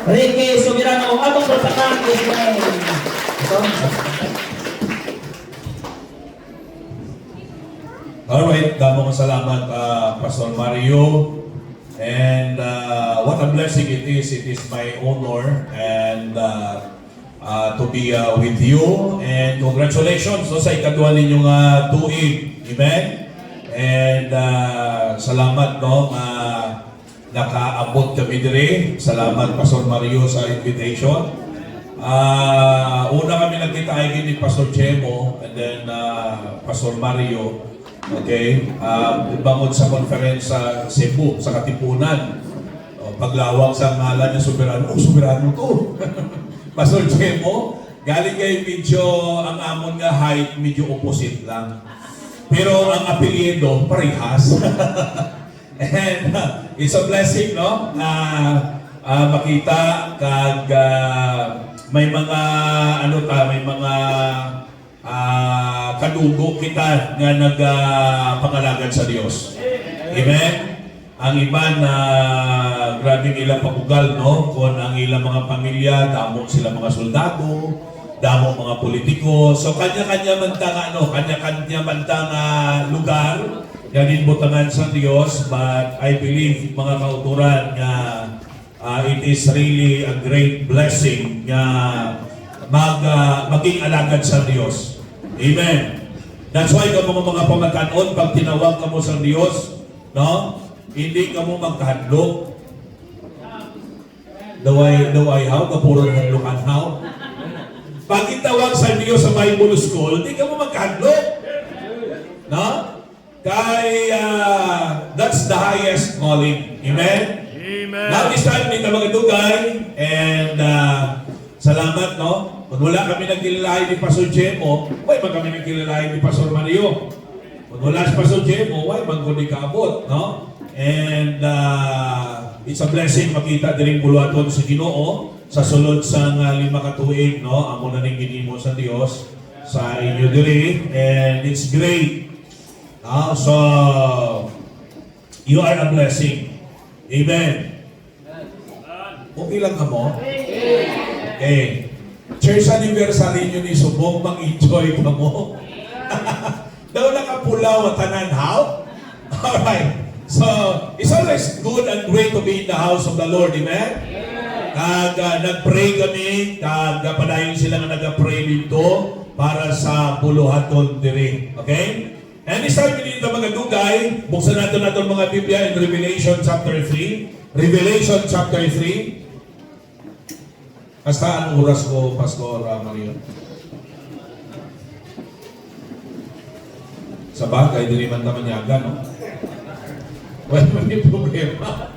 Ricky Subirano, atong protakan Israel. Alright, damo kong salamat Pastor Mario. And what a blessing it is. It is my honor and to be with you. And congratulations no, sa ikadwa ninyong tuig. Amen? And salamat no, nakaabot kami dire. Salamat Pastor Mario sa invitation. Una kami nagkita ay ni Pastor Chemo and then Pastor Mario. Okay, bangod sa conference sa Cebu, sa Katipunan. Paglawak sa ngalan niya, Soberano. Oh, Soberano to. Pastor Chemo, galing kayo medyo, ang amon nga height, medyo opposite lang. Pero ang apelyido, parehas. And it's a blessing, no? Makita kag may mga, may mga kadugo kita nga nagpangalagan sa Dios. Amen? Ang iba na grabing ilang pagugal, no? Kung ang ilang mga pamilya, damo sila mga soldado, damo mga politiko. So kanya-kanya man kanya-kanya man lugar, ganin butangan sa Dios. But I believe, mga kauturan, nga it is really a great blessing nga maging alagad sa Diyos. Amen. That's why ka mga pamatanon, pag tinawag ka mo sa Diyos, no? Hindi ka mo magkahadlok. Daway how? Kapuro hadlokan how? Pag itawag sa Diyos sa Bible School, hindi ka mo magkahadlok. No? Kaya that's the highest calling. Amen? Amen. Now this time, nito mga dugay, and salamat, no? Kung wala kami nagkilalahin ni Pastor Chemo, why ba kami nagkilalahin ni Pastor Mario? Kung wala si Pastor Chemo, why ba kung di kaabot, no? And it's a blessing makita diring buluhaton sa Ginoo sa sulod sa 5 katuig, no? Amo na ning ginimo sa Dios sa inyo diri, and it's great. So you are a blessing. Amen. Okay lang ka mo? Okay. Church anniversary nyo ni Subong, mag-enjoy ka mo. Daw nakapulaw at tanan, how? Alright. So, it's always good and great to be in the house of the Lord, amen? Nag-pray kami, padayon sila nga nag-pray dito para sa buluhaton diri. Okay? And this time, pinili na mga dugay, buksan natin mga Biblia in Revelation chapter 3. Revelation chapter 3. Hasta anong oras ko, Pastor Mario? Sa bagay, di naman tamanyaga, no? Well, may problema.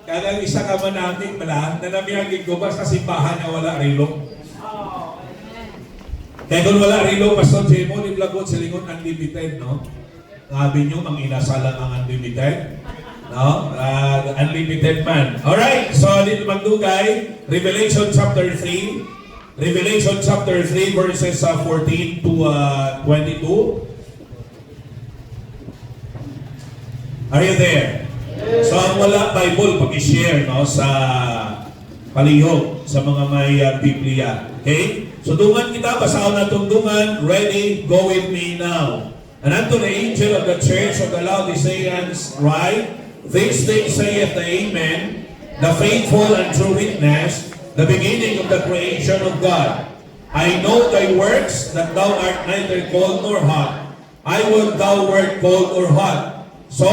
Kaya isa ka man natin pala, nanamiyagin ko ba sa simbahan na wala rilo? Kaya kung wala rilo, Pastor Chemo, di blagot silingon unlimited, no? Sabi nyo, ang inasalang ang unlimited. No? Unlimited man. Alright, so dito magdugay, Revelation chapter 3. Revelation chapter 3 verses 14 to 22. Are you there? So ang wala Bible, pag-share no, sa palihog, sa mga may Biblia. Okay? So dungan kita, basaon na itong dungan. Ready? Go with me now. And unto the angel of the church of the Laodiceans write, this thing saith the Amen, the faithful and true witness, the beginning of the creation of God. I know thy works, that thou art neither cold nor hot. I will thou wert cold or hot. So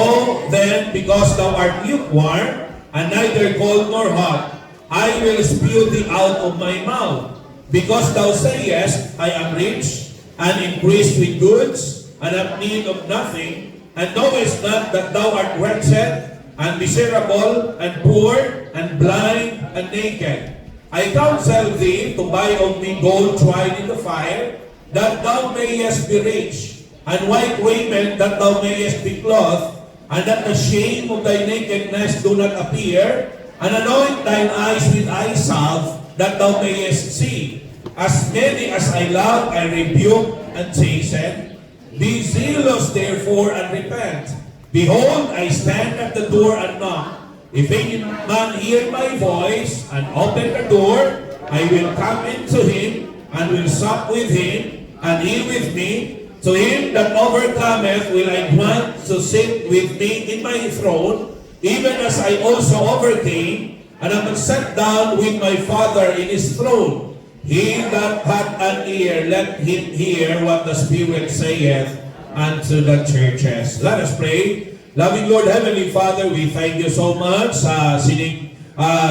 then, because thou art lukewarm, and neither cold nor hot, I will spew thee out of my mouth. Because thou sayest, I am rich, and increased with goods, and have need of nothing, and knowest not that thou art wretched, and miserable, and poor, and blind, and naked. I counsel thee to buy of me gold tried in the fire, that thou mayest be rich, and white raiment, that thou mayest be clothed, and that the shame of thy nakedness do not appear, and anoint thine eyes with eye salve, that thou mayest see. As many as I love, I rebuke and chasten. Be zealous therefore and repent. Behold, I stand at the door and knock. If any man hear my voice and open the door, I will come into him and will sup with him, and he with me. To him that overcometh will I grant to sit with me in my throne, even as I also overcame, and am set down with my Father in his throne. He that hath an ear, let him hear what the Spirit saith unto the churches. Let us pray. Loving Lord, Heavenly Father, we thank you so much sa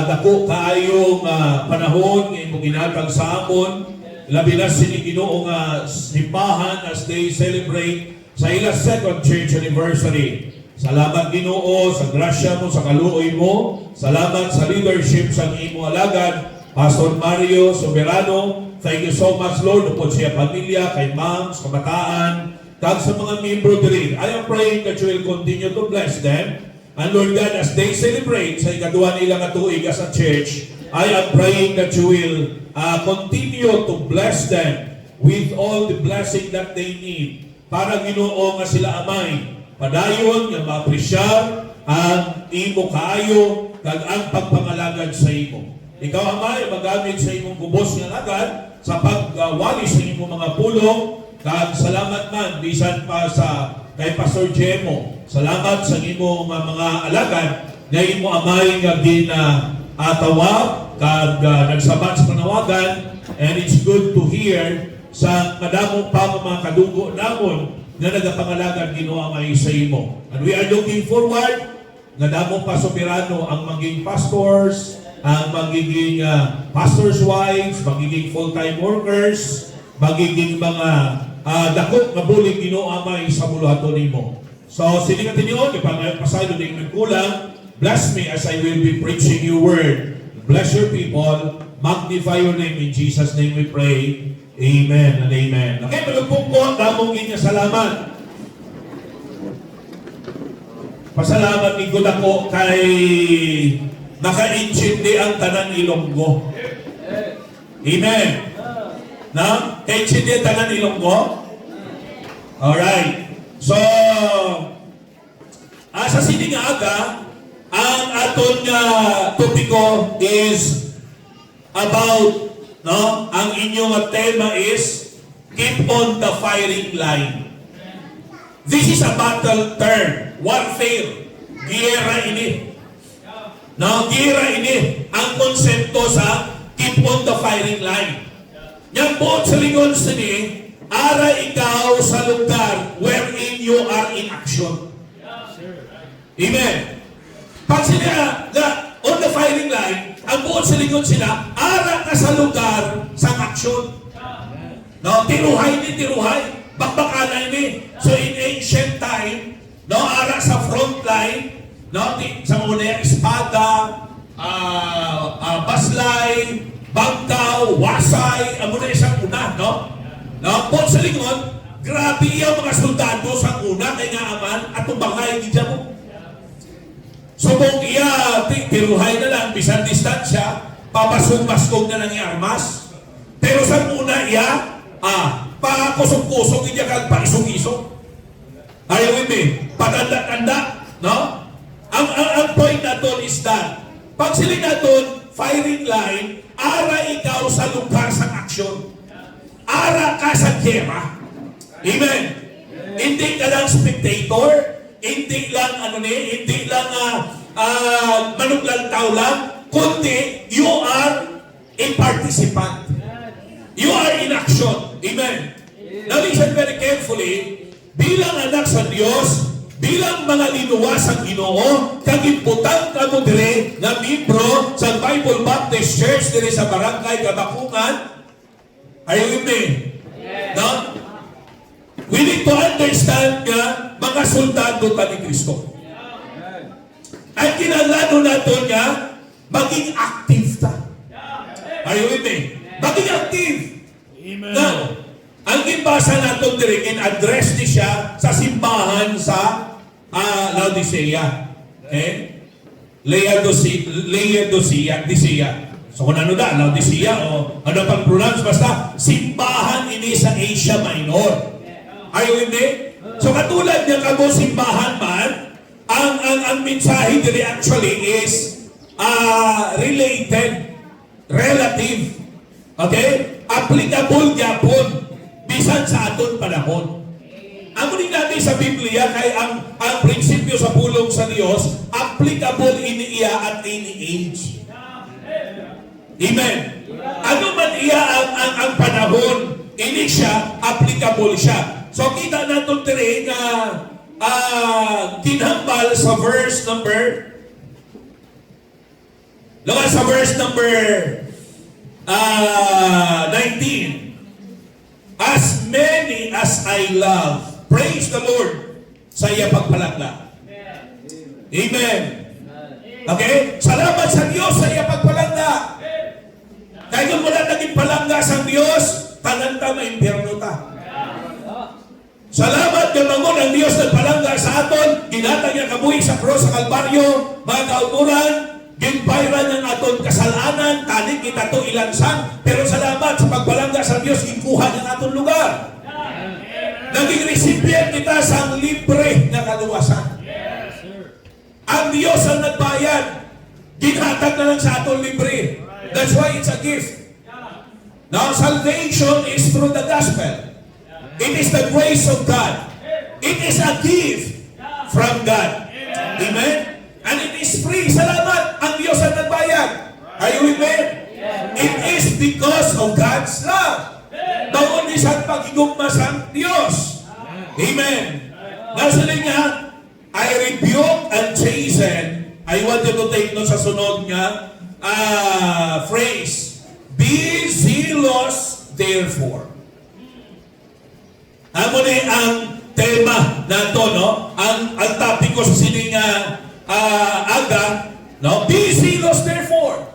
dako kaayong panahon ng imong ginatag sa amon. Labi na sining Ginoo nga simbahan as they celebrate sa ila second church anniversary. Salamat Ginoo sa grasya mo, sa kaluoy mo. Salamat sa leadership sa imong alagad, Pastor Mario Soberano. Thank you so much, Lord, upod siya pamilya, kay moms, kabataan, kag sa mga membro diri. I am praying that you will continue to bless them. And Lord God, as they celebrate sa ikaduha nila nga tuig as a church, I am praying that you will continue to bless them with all the blessing that they need. Para Ginoo nga sila amay, padayon nga maapresyar ang imo kaayo kag ang pagpangalagad sa imo. Ikaw amay magamit sa imong kubos nga lagad sa pagwali sa imong mga pulong. Kag salamat man bisan pa sa kay Pastor Jemo. Salamat sa imong mga alagad nga imo amay nga ginatawag kag nagsabat sa panawagan, and it's good to hear sa madamo pa mga kadugo namon na nagapangalagan Ginoo amay sa imo. And we are looking forward nga damo pa soberano ang maging pastors, ang magiging pastors' wives, magiging full-time workers, magiging mga dako nga bulig Ginoo amay sa buluhaton nimo. So sini nga tinyon ipangpasaylo ning nagkulang. Bless me as I will be preaching your word. Bless your people. Magnify your name. In Jesus' name we pray. Amen and amen. Okay, malugpong ko ang damong inya salamat. Pasalamat ni Gud ako kay naka-intindi ang tanan Ilonggo. Amen. Na? Kay-intindi ang tanan Ilonggo? Alright. So, sa sini nga aga, ang aton nga topiko is about, no? Ang inyong tema is keep on the firing line. This is a battle term, warfare. Giyera ini. No, giyera ini ang konsepto sa keep on the firing line. Yang buot sa lingon sini, ara ikaw sa lugar wherein you are in action. Amen. Pag sila on the firing line, ang buod sa likod sila, ara ka sa lugar sa aksyon. No, tiruhay ni tiruhay, bakbakanay ni. So in ancient time, no, ara sa front line, no, sa una yung espada, baslay, bangkaw, wasay, ang muna isang una, no? No, buod sa likod, grabe yung mga soldado sa una, kaya nga aman, at tumbangay di dyan mo. So kung iya, tiruhay na lang, bisan distansya, papasong-paskog na lang yung armas. Pero sa muna iya, pakusog-kusog iya kag paisog-isog. Are you with me? Patanda-tanda, no? Ang point natin is that, pag sila natin, firing line, ara ikaw sa lugar sa aksyon. Ara ka sa gera. Amen? Hindi ka lang spectator, hindi lang hindi lang manuglantaw lang, kundi you are a participant. You are in action. Amen. Now listen very carefully, bilang anak sa Diyos, bilang mga linuwas ang Ginoo, kagimputan ka mo dire na membro sa Bible Baptist Church dire sa Barangay Kabakungan. Are you with me? No? We need to understand nga mga soldado ta ni Kristo. Ang kinalano natin nga, maging active ta. Are you with me? Maging active. Amen. Now, ang ginbasa natin dire, in-address ni siya sa simbahan sa Laodicea. Okay? Laodicea. So kung ano da, Laodicea o ano pang pronounce, basta simbahan ini sa Asia Minor. Are you with me? So katulad niya kamo simbahan man, ang mensahe diri actually is related, relative. Okay? Applicable gyapon bisan sa aton panahon. Ang ulit natin sa Biblia kay ang prinsipyo sa pulong sa Dios applicable ini iya at any age. Amen. Ano man iya ang panahon, ini siya, applicable siya. So kita natin tiri nga kinhambal sa verse number sa verse number 19. As many as I love, praise the Lord sa iya pagpalagla. Amen. Okay? Salamat sa Diyos sa iya pagpalagla. Kaya kung wala naging palangga sa Diyos, tananta maimpyerno ta. Salamat kay mangon ang Diyos nagpalangga sa aton, ginatag niya kabuhi sa cross sa Kalbaryo, mga kauturan, ginbayran ng aton kasalanan, talik kita to ilansan, pero salamat sa pagpalangga sa Diyos, ikuha ng aton lugar. Naging recipient kita sa libre na kaluwasan. Ang Diyos ang nagbayad, ginhatag na lang sa aton libre. That's why it's a gift. Now, salvation is through the gospel. It is the grace of God. It is a gift from God. Amen? And it is free. Salamat. Ang Diyos ang nagbayad. Are you with me? It is because of God's love. Doon isang pagigugma sa Diyos. Amen. Nasaling niya, I rebuke and chasten. I want you to take note sa sunod niya phrase. Be zealous, therefore. Amo ni ang tema nato, no? Ang topic ko sa sining aga, no? Be zealous, therefore.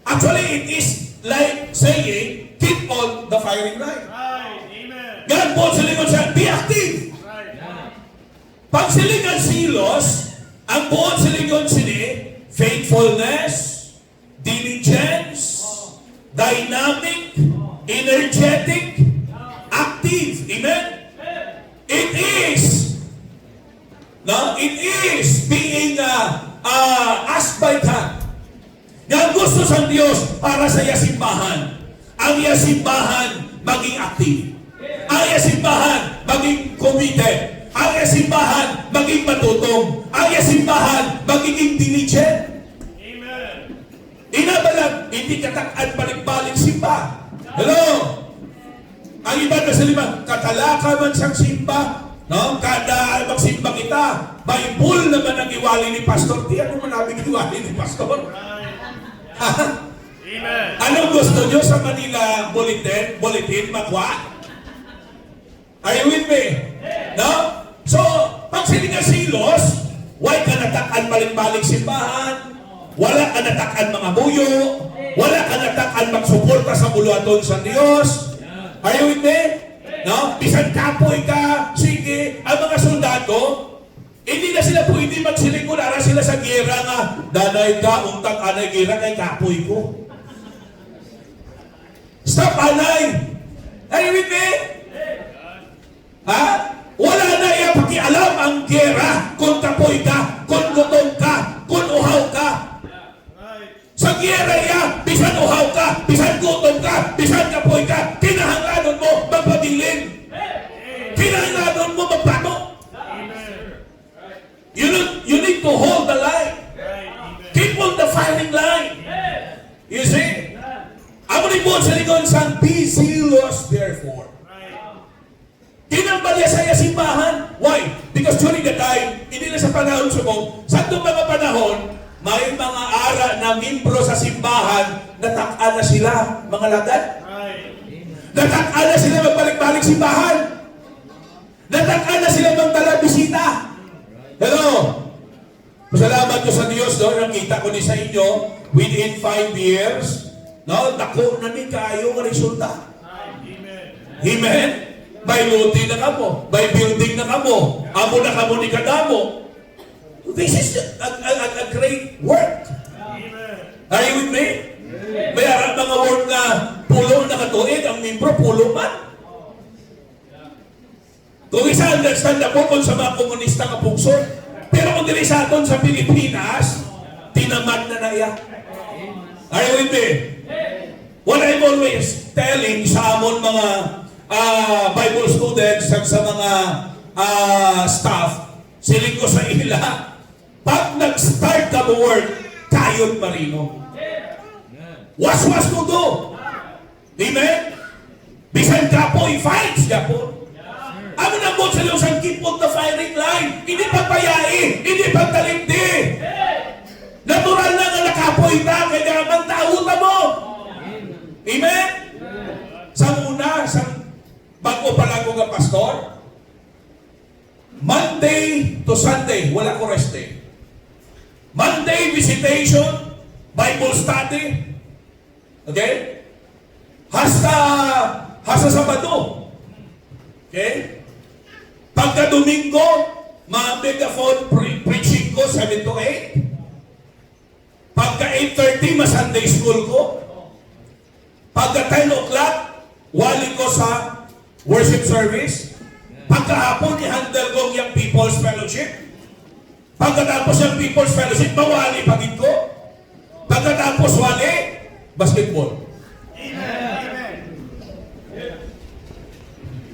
Actually, it is like saying, keep on the firing line. Right. Amen. God po silingon siya, be active. Right. Pag silingan zealous, ang buong silingon sini, faithfulness, diligence, dynamic, energetic, active. Amen? It is. No? It is being asked by God. Nga gusto sa Diyos para sa iya simbahan. Ang iya simbahan maging active. Ang iya simbahan maging committed. Ang iya simbahan maging matutong. Ang iya simbahan magiging diligent. Amen. Inabalang, hindi katakad balik-balik simba. Hello? Ang iba na sa lima, katalaka man siyang simba, no? Kada magsimba kita, Bible naman ang iwali ni Pastor. Di ano man namin iwali ni Pastor? Amen. Anong gusto nyo sa Manila Bulletin, Makwa? Are you with me? No? So, pag silinga silos, why ka natakan balik-balik simbahan? Wala ka natakan mga buyo? Wala ka natakan magsuporta sa buluaton sa Diyos? Are you with me? No? Bisan kapoy ka, sige, ang mga soldado, hindi na sila pwede magsilingon, ara sila sa gera nga, danay ka, untang anay gera kay kapoy ko. Stop anay! Are you with me? Ha? Wala na iya pakialam ang gera kung kapoy ka, kung gutom ka, kung uhaw ka. Sa gera iya, bisan uhaw ka, bisan gutom ka, bisan kapoy ka, kinahanganon mo magpabilin. Kinahanganon mo magpato. You need to hold the line. Keep on the firing line. You see? Amo ni Bon sa lingon sang be zealous therefore. Kinambalya sa iya simbahan. Why? Because during the time, hindi na sa panahon subong, sa itong mga panahon, may mga ara na membro sa simbahan, natak-an na sila, mga lagad. Natak-an na sila magbalik-balik simbahan. Natak-an na sila magdala bisita. Hello? Pasalamat ko sa Diyos, no? Nakita ko ni sa inyo, within 5 years, no? Dako na ni kayo ng resulta. Amen? By luti na kamo, by building na kamo, amo na kamo ni kadamo. This is a great work. Are you with me? May arang mga work na pulo na katuig, ang membro pulo man. Kung isa understand na po kung sa mga komunista ka pugso, Pero kung dili sa aton sa Pilipinas, tinamad na na iya. Are you with me? What I'm always telling sa amon mga Bible students at sa mga staff, siling ko sa ila, pag nag-start ka mo work, kayod marino. Was to do. Amen? Bisan ka po, i-fights ka po. Amo na mo sa iyong keep on the firing line. Hindi pagpayai, hindi pagtalindi. Natural na nga nakapoy na, kaya naman tauta mo. Amen? Sa una, sa bago pa lang ko nga pastor, Monday to Sunday, wala ko rest day. Monday, visitation, Bible study. Okay? Hasta Sabado. Okay? Pagka Domingo, mga megaphone preaching ko, 7 to 8. Pagka 8:30, ma-Sunday school ko. Pagka 10 o'clock, wali ko sa worship service. Pagkahapon, i-handle ko yung People's Fellowship. Pagkatapos yung People's Fellowship, mawali pagin ko. Pagkatapos wali, basketball.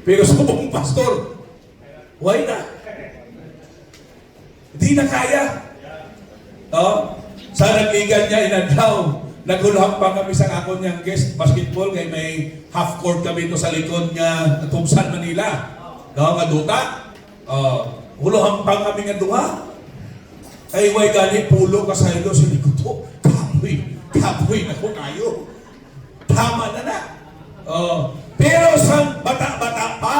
Pero sa buong pastor, why na? Di na kaya. Sa nagligan niya, inadlaw. Nagulhang pa kami sa akon niyang guest basketball kay may half court kami ito sa likod nga Tungsan, Manila. Nga duta. Huluhang pa kami nga duha. Ay, way gani, pulo ka sa ilo sa likod to. Kapoy na ko tayo. Tama na na. Pero sa bata-bata pa,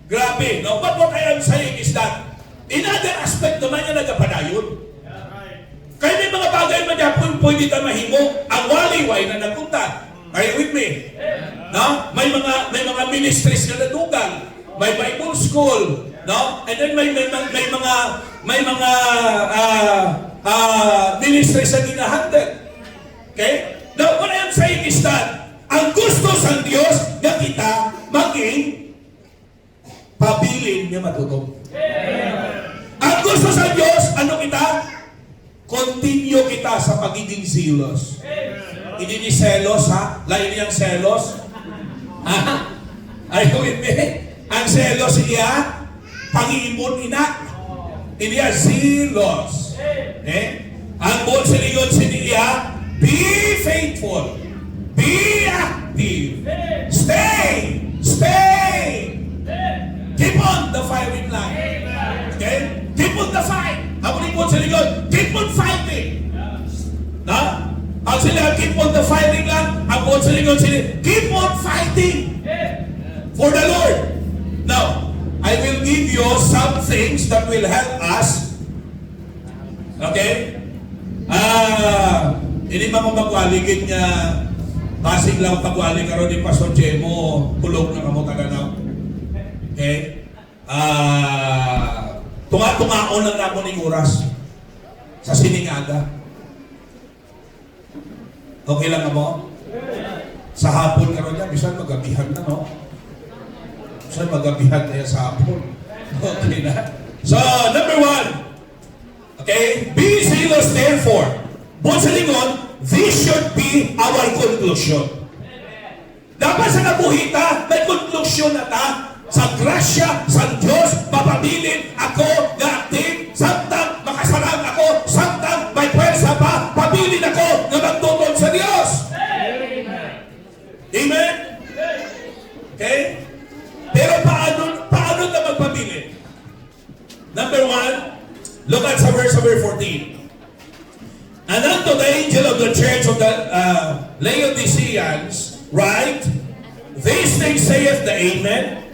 grabe, no? But what I am saying is that, in other aspect naman niya nagapadayon. Kaya may mga bagay man niya pwede na mahimo, ang waliway na nagpunta. Are you with me? No? May mga ministries na nadugang, may Bible school, no? And then may mga ministries na ginahandle. Okay? Now, what I am saying is that ang gusto sa Diyos na kita maging pabilin niya matutong. Ang gusto sa Diyos, ano kita? Continue kita sa pagiging zealous. Hindi ni selos, ha? Lain niyang selos. Are you with me? Ang selos iya, pag-iibon ina. Hindi niya zealous. Ang buong siliyon siniya, be faithful. Be active. Stay. Keep on the firing line. Okay? Keep on the fight. Ang buong siliyon, keep on fighting. Na? Ang sila, keep on the firing line. Ang buong siliyon, keep on fighting for the Lord. Now, I will give you some things that will help us. Okay? Hindi mga magwaligid nga basig lang pagwalig karon ni Pastor Jemo, kulog na kamo taganaw. Okay? Tunga-tungaon lang namo ning oras sa siningaga. Okay lang mo? Sa hapon karon niya, bisan magabihan na, no? Bisan magabihan na sa hapon. Okay na? So, number 1. Okay? Be zealous therefore. Buwan sa lingon, this should be our conclusion. Dapat sa kabuhita, may conclusion na ta. Sa grasya, sa Diyos, mapabilin ako na active, samtang makasarang ako, samtang may pwersa pa, pabilin ako na magtutol sa Diyos. Amen? Okay? Pero paano na magpabilin? Number 1, look at sa verse number 14. And unto the angel of the church of the Laodiceans, write, these things saith the Amen,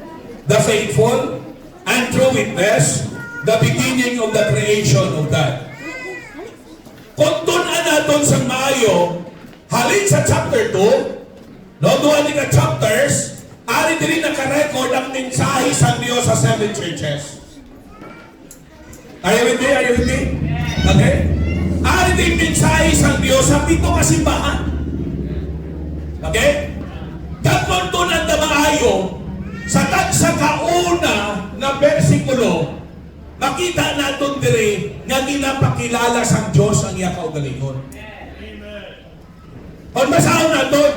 the faithful and true witness, the beginning of the creation of God. Kung tunan natin sa Mayo, halin sa chapter 2, no, duwan ka chapters, ari din naka-record ang mensahe sa Diyos sa 7 churches. Are you with me? Are you with me? Okay? Ari din mensahe sa Diyos sa 7 kasimbahan. Okay? Kapag tunan na maayo, sa kauna na versikulo, makita naton dire nga ginapakilala sang Dios ang iya kaugalingon. Amen. On basahon naton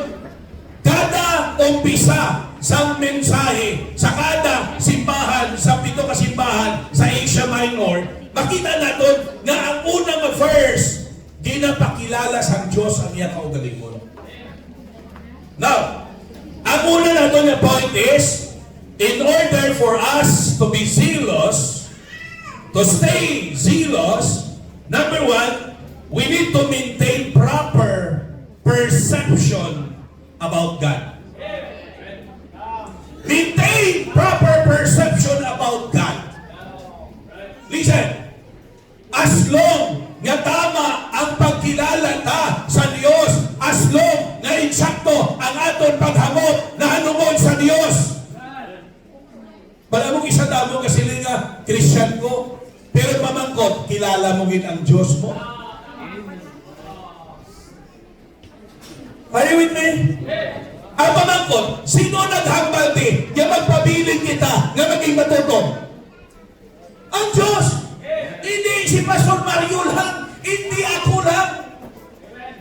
kada umpisa sang mensahe sa kada simbahan, sa 7 ka simbahan sa Asia Minor, makita naton nga ang unang verse ginapakilala sang Dios ang iya kaugalingon. Now, ang una naton na point is, in order for us to be zealous, to stay zealous, number one, we need to maintain proper perception about God. Maintain proper perception about God. Listen, as long nga tama ang pagkilala ta sa Dios, as long na insakto ang aton paghamot na hanungod sa Dios. Bala mo isa damo kasi nga Christian ko, pero pamangkot, kilala mo gid ang Diyos mo. Are you with me? Ang pamangkot, sino naghambal di? Nga magpabiling kita, nga maging matutong? Ang Diyos! Hindi si Pastor Mario lang, hindi ako lang.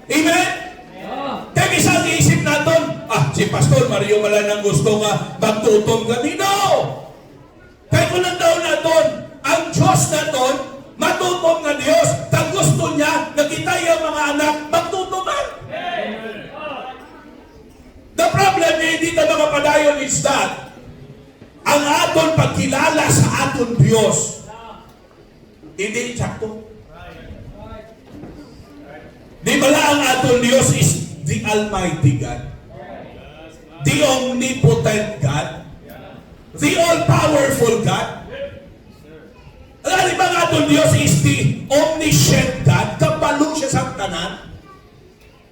Amen? Kaya isang isip natin, si Pastor Mario wala nang gusto nga magtutong kami. No! Kaya kung lang daw natin, ang Diyos natin, matutong nga Diyos, kang gusto niya na kita yung mga anak magtutuman. The problem na hindi na mga padayon is that ang aton pagkilala sa aton Diyos, hindi sakto. Di bala ang aton Diyos is the Almighty God, the Omnipotent God, the All-Powerful God. Alam ba ang aton Diyos is the Omniscient God, kabalo siya sa tanan.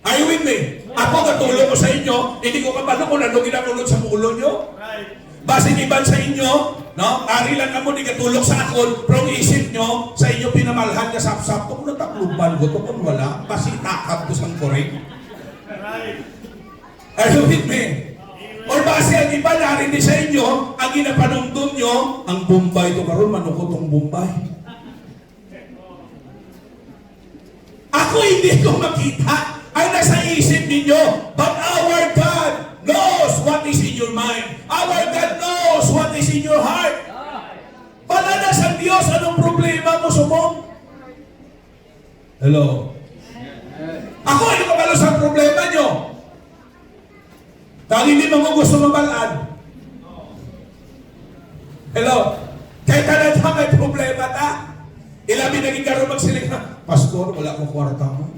Are you with me? Ako katulong ko sa inyo, hindi ko kabalo kung ano ginakulot sa ulo nyo. Base iban sa inyo, no? Ari lang kamo di katulog sa akon, pero isip nyo, sa inyo pinamalhan ka sap-sap, kung natakluban ko, kung wala, basi takap ko sang korek. Are you with me? Or base ang iba narin di sa inyo, ang ginapanungtong nyo, ang Bombay to karon manukot ang Bombay. Ako hindi ko makita ang nasa isip ninyo, but our God knows what is in your mind. Our God knows what is in your heart. Wala na sa Diyos, anong problema mo sumong? Hello? Ako, ano ka malo sa problema nyo? Dahil hindi mo gusto mabalaan. Hello? Kahit ka na may problema ta, ilabi naging karoon magsiling na, Pastor, wala akong kwarta mo.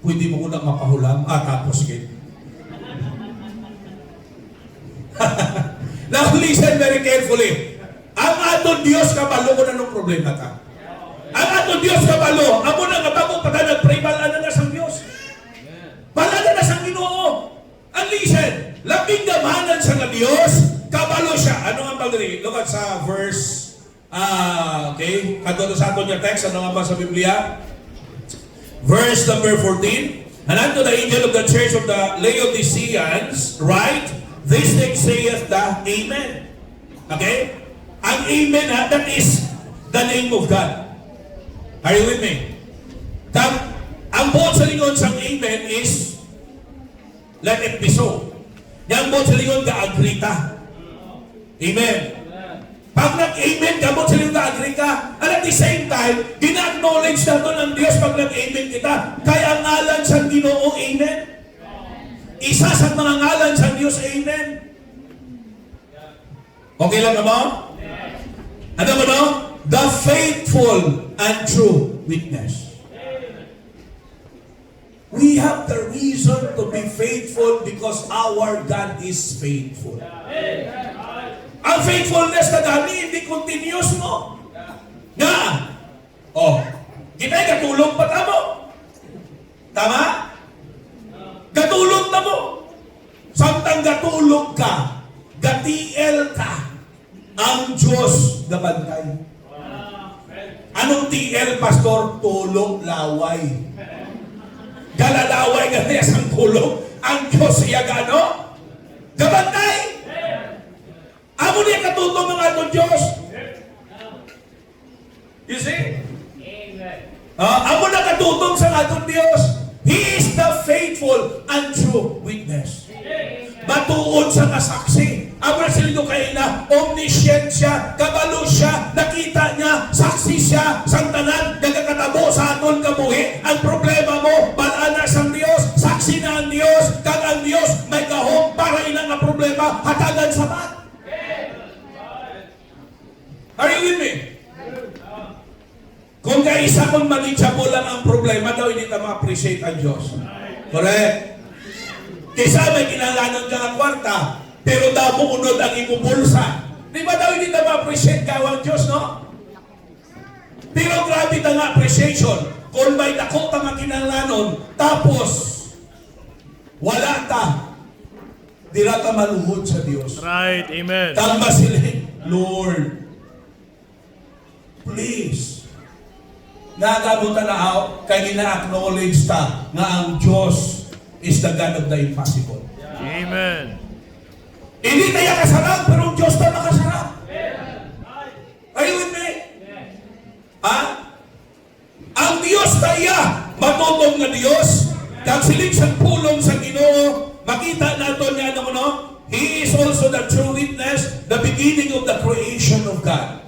Pwede mo ko na mapahulam. Tapos git. Now listen very carefully. Ang aton Diyos kabalo ko na nung problema ka. Ang aton Diyos kabalo, amo na nga bago pa tayo nag-pray, bala na sang Diyos. Bala na sang Ginoo. And listen, labing gamanan sa nga Diyos, kabalo siya. Ano nga pagdiri? Look at sa verse, okay, kadto sa aton yung text, ano nga ba sa Biblia? Verse number 14, and unto the angel of the church of the Laodiceans, write, this thing saith the Amen. Okay? Ang Amen, that is the name of God. Are you with me? Ang buot sa lingon sa Amen is, let it be so. Yang buot sa lingon ka-agree ka. Amen. Pag nag-amen ka, buot sa lingon ka-agree ka. And at the same time, gina-acknowledge na ito ng Diyos pag nag-amen kita. Kaya ang ngalan sa Ginoo, Amen. Isa sa mga ngalan sa Diyos, Amen. Okay lang naman? Ano ba no? The faithful and true witness. We have the reason to be faithful because our God is faithful. Ang faithfulness na gani, hindi continuous mo. Nga! Kita katulog pa tamo. Tama? Katulog na mo. Samtang gatulog ka, gatiel ka, ang Diyos na bantay. Anong TL, Pastor? Tulog, laway. Galalaway ka niya sa tulog. Ang Diyos siya gano? Gabantay! Amo niya katutong mga atong Diyos. You see? Amo nakatutong sa atong Dios. He is the faithful and true witness. Matuod sa kasaksi. Amo na sila kayo na omniscient siya, kabalo siya, nakita niya, saksi siya, sang tanan, nagkakatabo sa aton kabuhi. Ang problema mo, balaan na sang Dios, saksi na ang Dios, kag ang Dios may gahom para ilang nga problema, hatagan sabat. Are you with me? Kung kaisa kung malitsapo lang ang problema, daw hindi ka ma-appreciate ang Diyos. Correct? Kaysa may kinalanan ka ng kwarta, pero daw mo unod ang imo bulsa. Di ba daw hindi ka ma-appreciate ka ang Diyos, no? Pero grabe na nga appreciation. Kung may dako ka nga kinalanon, tapos wala ka, dira ka maluhod sa Diyos. Right. Amen. Kalma sila, Lord, please, nagabutan na ako, kaya na-acknowledge ta nga ang Diyos is the God of the impossible. Amen. Hindi tayo kasarap, pero ang Diyos na nakasarap. Are you with me? Ha? Ang Diyos tayo, matutong na Diyos, kag siling sa pulong sa Ginoo, makita nato niya ano, no? He is also the true witness, the beginning of the creation of God.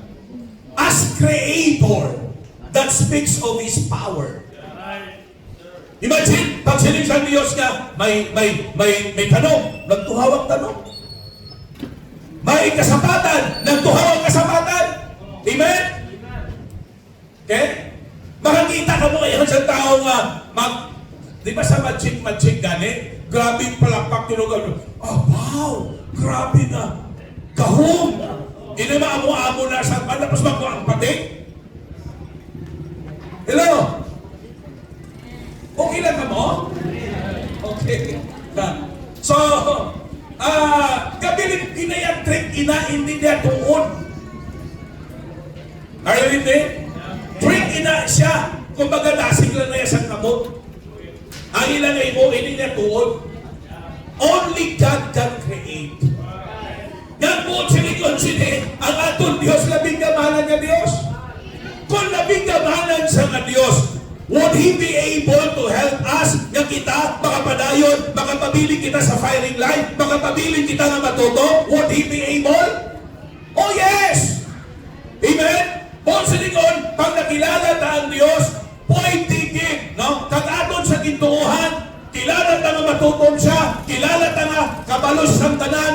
As Creator, that speaks of His power. Imagine, pag siling sa Diyos nga, may tanong, nagtuhawag tanong. May kasapatan, nagtuhawag kasapatan. Amen? Okay? Makakita ka mo ngayon sa tao nga, di ba sa magic gani? Grabe yung palakpak tinugan. Oh, wow! Grabe na! Kahum! Hindi maamo-amo na sa tapos magkuha ang pating. Hello? Okay lang ka mo? Okay. So, kabiling kinayang trick ina, hindi niya tuon. Are you with me? Trick ina siya. Kung baga nasig lang na isang kamot. Ang ilan ay mo, hindi niya tuon. Only God can create. Yan po silikon sini, ang aton Diyos, labing gamanan niya Diyos. Kung labing gamanan sa nga Diyos, would He be able to help us nga kita makapadayon, makapabiling kita sa firing line, makapabiling kita nga matuto? Would He be able? Oh yes! Amen? Kung silikon, pag nakilala ta ang Diyos, pwede gid, no? Kag aton sa gintuuhan, kilala ta nga matutom siya, kilala ta nga kabalos ng tanan,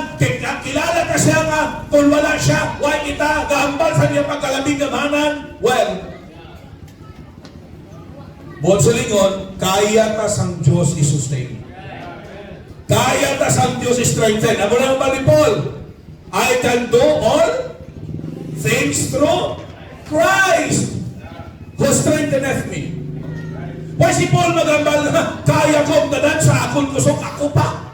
kilala ta siya nga kung wala siya, why kita gahambal sa niyang pagkalabing gamanan? Well, buwan sa lingon, kaya ta sang Diyos i-sustain. Kaya ta sang Diyos i-strengthen. Amo lang ba ni Paul? I can do all things through Christ who strengtheneth me. Why si Paul magambal na, kaya ko dadan sa akong kusok, ako pa.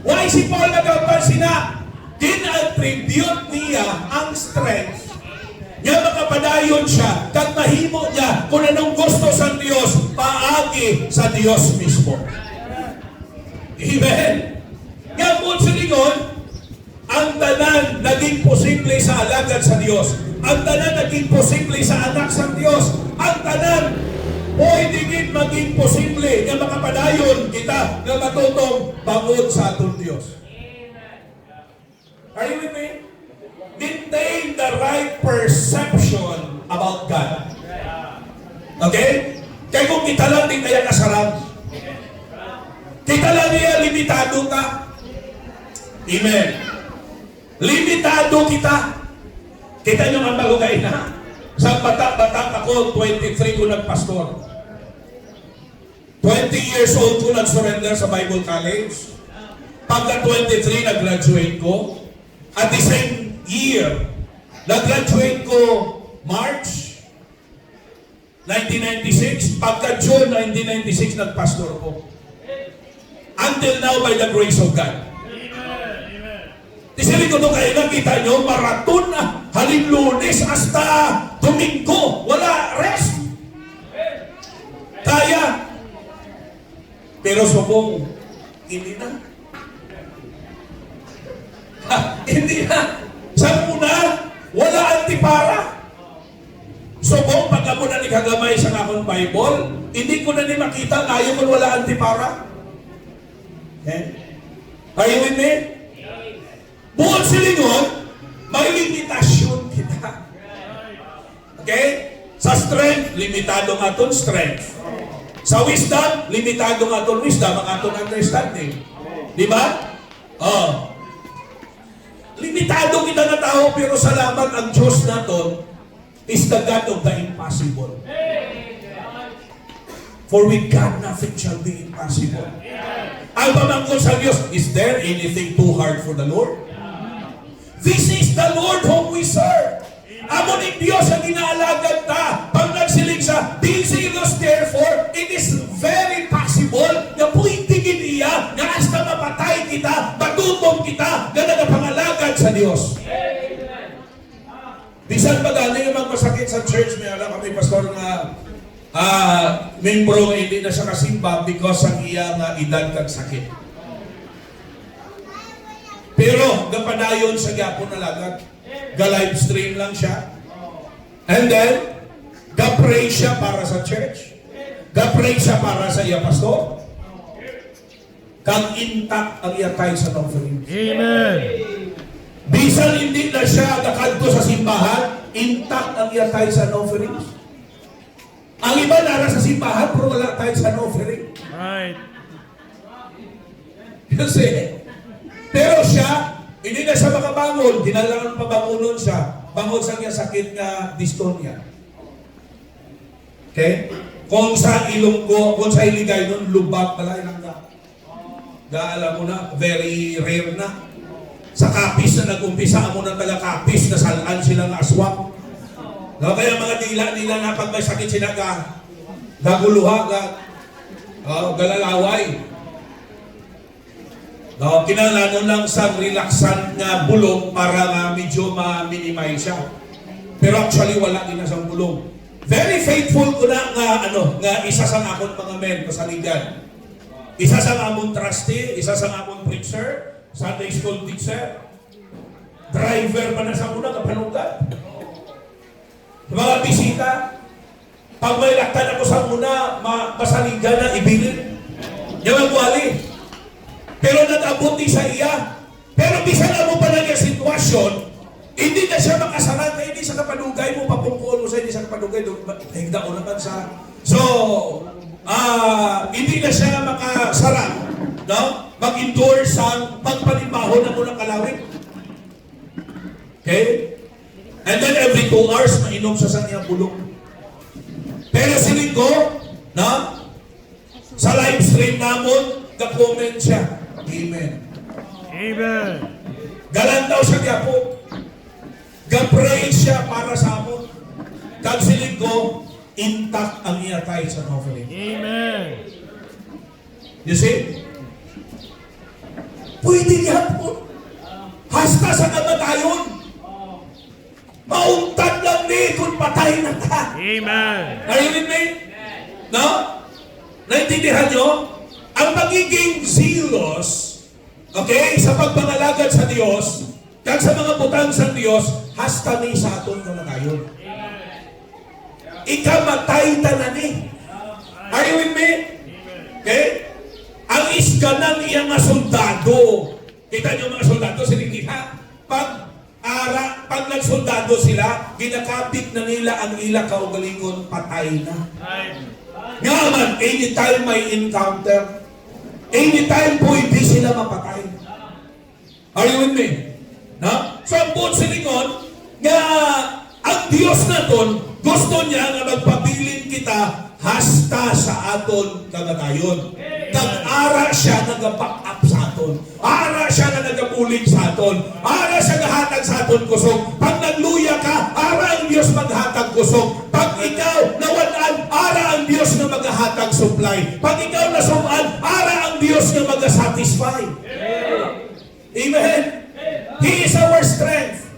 Why si Paul magambal sina, din-attribute niya ang strength. Nga makapadayon siya, kag mahimo niya kung anong gusto sa Diyos, paagi sa Diyos mismo. Amen? Nga po sa lingon, ang tanan naging posible sa alagad sa Diyos. Ang tanan naging posible sa anak sa Diyos. Ang tanan pwede din maging posible na makapadayon kita na matutong bangod sa atong Diyos. Are you with me? Maintain the right perception about God. Okay? Kaya kung kita lang din kaya kasarap. Kita lang niya, limitado ka. Amen. Limitado kita. Kita nyo ang balugay na. Sa bata-bata ako, 23 ko nagpastor. 20 years old ko nag-surrender sa Bible College. Pagka 23, nag-graduate ko. At the same year, nag-graduate ko March 1996. Pagka June 1996, nagpastor ko. Until now, by the grace of God. Isili ko doon kayo, nakita nyo, maraton na. Halim Lunes hasta Domingo. Wala rest. Kaya. Pero subong, hindi na. Hindi na. Sa una, wala antipara. pag mo na ni kagamay sa akong Bible, hindi ko na ni makita na ayaw mo wala antipara. Okay? Are you with me? Buod silingon, may limitasyon kita. Okay? Sa strength, limitado nga itong strength. Sa wisdom, limitado nga itong wisdom, ang atong understanding. Di ba? Oh. Limitado kita na tao, pero salamat ang Diyos natin is the God of the impossible. For with God, nothing shall be impossible. Ang pamangkol sa Diyos, is there anything too hard for the Lord? This is the Lord whom we serve. Amo ni Diyos ang inaalagad ta. Pag nagsiling sa, be zealous therefore, it is very possible na puitigin iya na hasta mapatay kita, matutong kita, na nagapangalagad sa Diyos. Bisan ba gani yung masakit sa church, may alam kami pastor na membro nga hindi na siya kasimba because ang iya nga edad kag sakit. Pero napadayon sa gyapon na lagad, ga-live stream lang siya. And then, ga-pray siya para sa church. Ga-pray siya para sa iya pastor. Kag intact ang iya tithes and offerings. Amen. Bisan hindi na siya nakadto sa simbahan, intact ang iya tithes and offerings. Ang iba nara sa simbahan, pero wala tithes and offering. Right. Kasi, pero siya, hindi na siya makabangon, dinalangan pabangonon siya, bangon sa niya sakit nga dystonia. Okay? Kung sa Ilonggo, kung sa Iligay nun, lubak pala ilang ka. Alam mo na, very rare na. Sa Kapis na nag-umpisa mo ng taga-Kapis, nasalaan silang aswang. No, kaya mga dila nila na pag may sakit sila gaguluha, galalaway. No, kinalanon lang sa relaxan nga bulong para nga medyo ma-minimize siya. Pero actually wala din na siyang bulong. Very faithful ko na nga isa sa akong mga men pasaligan. Isa sa among trustee, isa sa among preacher, Sunday school teacher, driver pa na sa una kapanugat. Mga bisita, pag may laktan ako sa muna, masaligan na ibilin. Yung magwali. Pero nag-abuti sa iya. Pero bisan na mo pa lang yung sitwasyon, hindi na siya makasalan, kaya hindi sa kapadugay mo, papungkuon mo sa hindi sa kapadugay, higdao naman sa... So, hindi na siya makasarap, no? Mag-endorse ang pagpalimaho na mo ng kalawin. Okay? And then every 2 hours, mainom siya sa niyang bulong. Pero siling ko, no? Sa live stream namon, ka-comment siya. Amen. Amen. Galang daw siya gyapon. Ga-pray siya para sa amon. Kag siling ko, intact ang iya tithes and offering. Amen. You see? Pwede gyapon. Hasta sa kamatayon. Mauntad lang ni kung patay na ka. Amen. Are you with me? No? Naintindihan nyo? Ang magiging zealous, okay, sa pagpangalagad sa Diyos, kag sa mga butang sa Diyos, hasta ni sa atong kamatayon. Ikamatay ta na ni. Are you with me? Okay? Ang isganan niya nga soldado. Kita nyo mga soldado, sinigita. Pag nagsoldado sila, ginakapit na nila ang ila kaugalingon, patay na. Nga man, anytime may encounter, anytime pwede sila mapatay. Are you with me? No? So ang buong silingon, nga ang Diyos naton, gusto niya nga magpabilin kita hasta sa aton kamatayon. Kag-ara siya nag-back up sa aton. Ara siya na nag-pulig sa aton. Ara siya nahatag sa aton kusog. Pag nagluya ka, ara ang Diyos maghatag kusog. Pag ikaw nawalan, ara ang Diyos na maghatag supply. Pag ikaw nasuman, ara ang Diyos na mag-satisfy. Amen? He is our strength.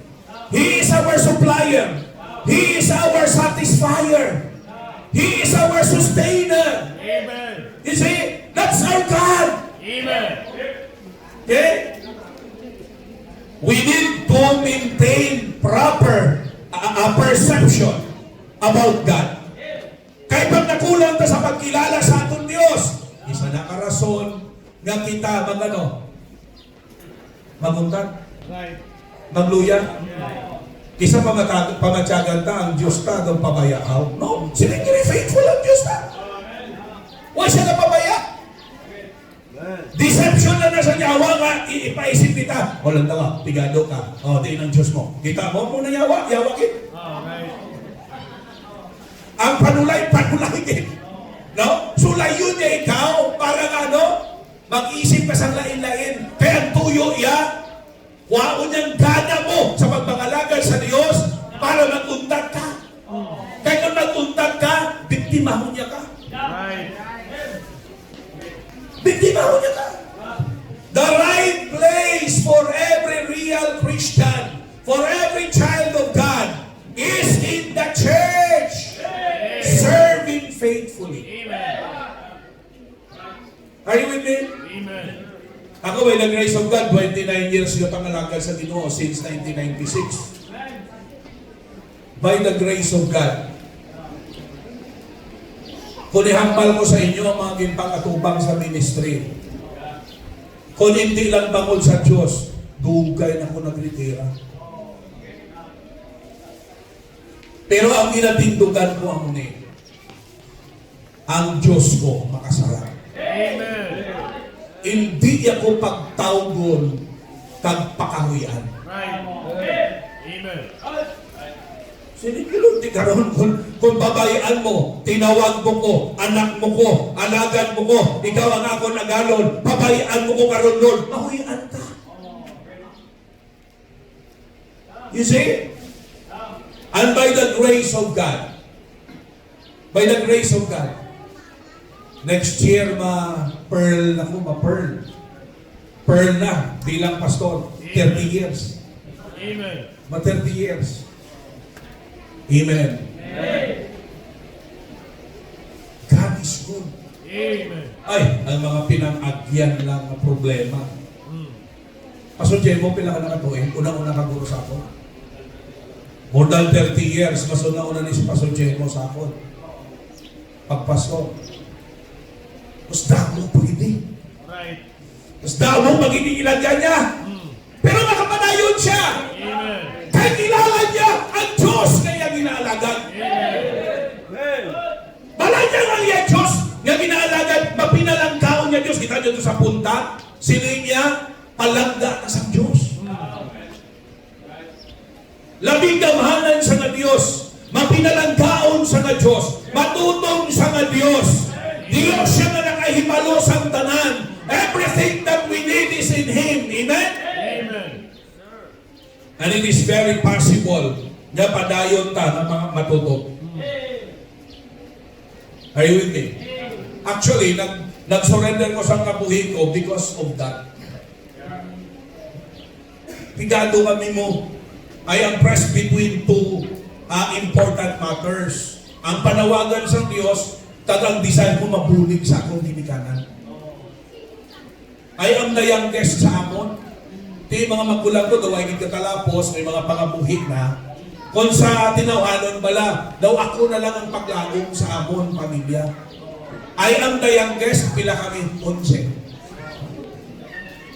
He is our supplier. He is our satisfier. He is our sustainer. Amen. You see? That's our God. Amen. Okay? We need to maintain proper perception about God. Kaya pag nakulang ta sa pagkilala sa atong Dios, isa na karason nga kita maguntan, Right. magluya. Kisa pamatyagan ta ang Diyos ta daw pabayaaw. No, sila kini faithful ang Diyos ta. Huwag siya na pabaya. Deception na nasa nyawa nga, ipaisip kita. Walang tawa, pigado ka. O, di ng Diyos mo. Kita mo na yawa kit. Right. Ang panulay kit. No? Sulayon niya ikaw, para mag-isip ka sa lain-lain. Kaya ang tuyo iya, waon niyang gana mo sa pagpangalagay sa Diyos para maguntat ka. Kaya kung maguntat ka, biktima mo niya ka. Right. Biktima mo niya ka. The right place for every real Christian, for every child of God, is in the church, serving faithfully. Amen. Are you with me? Amen. Ako by the grace of God, 29 years yung pangalaga sa Ginoo since 1996. By the grace of God. Kung ihambal ko sa inyo ang mga gimpang-atubang sa ministry, kung hindi lang bangol sa Diyos, dugay na ko nagritira. Pero ang inatindugan ko ang muni, ang Diyos ko makasarap. Amen. Hindi ako pagtawgon kag pakahuyan. Right. Amen. Sinigilong di karon kung babayan mo, tinawag mo ko, anak mo ko, alagan mo ko, ikaw ang ako nagalon, babayan mo ko karon Lord, mahuyan ka. You see? And by the grace of God, next year ma-pearl na bilang pastor, 30 years. Amen. 30 years. Amen. God is good. Amen. Ay, ang mga pinang-agyan lang na problema. Pastor Jemo, pila ka nakatuin? Unang-una ka guro sa ako. More than 30 years, mas una-una ni si Pastor Jemo sa ako. Pagpastor. Mas damo pag hindi. Right. Mas damo pag hindi ilagyan niya. Pero makapanayon siya. Amen. Kaya kilala niya ang Diyos kaya ginaalagad. Balay niya ang iya Diyos nga ginaalagad, mapinalangkaon niya Diyos. Kita niyo ito sa punta, sili niya, palangga na sa Diyos. Labing gamhanan sa nga Diyos, mapinalangkaon sa nga Diyos, matutong sa nga Diyos. Diyos siya nga nakahimalo sa tanan. Everything that we need is in Him. Amen? Amen. And it is very possible na padayon ta ng mga matutok. Are you with me? Actually, nag-surrender ko sa kabuhi ko because of that. Pigado kami mo. I am pressed between two important matters. Ang panawagan sa Diyos, tagang design ko mabulig sa akong dinikanan. I am the youngest sa amon. Di mga magulang ko, daw ay nagkatalapos, may mga pangabuhi na. Kung sa tinawanon bala, daw ako na lang ang paglagong sa amon pamilya. I am the youngest, pila kami, 11.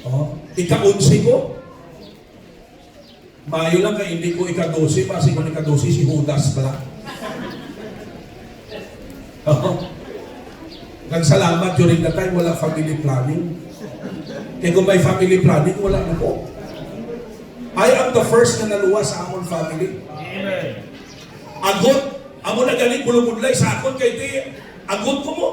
Oh, ika-11 ko. Mayo lang kaya hindi ko ika-12, kasi kung ika-12 si Judas pala. Oh. Salamat during the time, wala family planning. Kaya kung may family planning, wala na po. I am the first na naluwa sa amon family. Amen. Agot, amo na galing bulubudlay sa akon kay di, agot ko mo.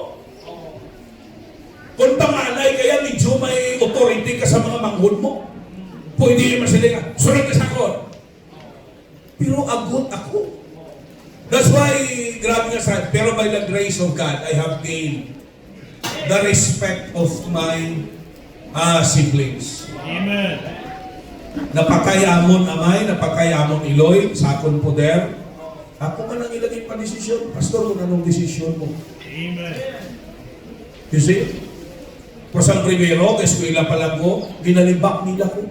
Kung panganay, kaya medyo may authority ka sa mga manghod mo. Pwede naman sila nga, surat ka sa akon. Pero agot ako. That's why, grabe nga sa, pero by the grace of God, I have gained the respect of my siblings. Amen. Napakayamon amay, napakayamon iloy, sa akong poder. Ako man ang ilagay pa desisyon. Pastor, kung anong desisyon mo. Amen. You see? Pasang primero, eskwela pa lang ko, ginalibak nila ko.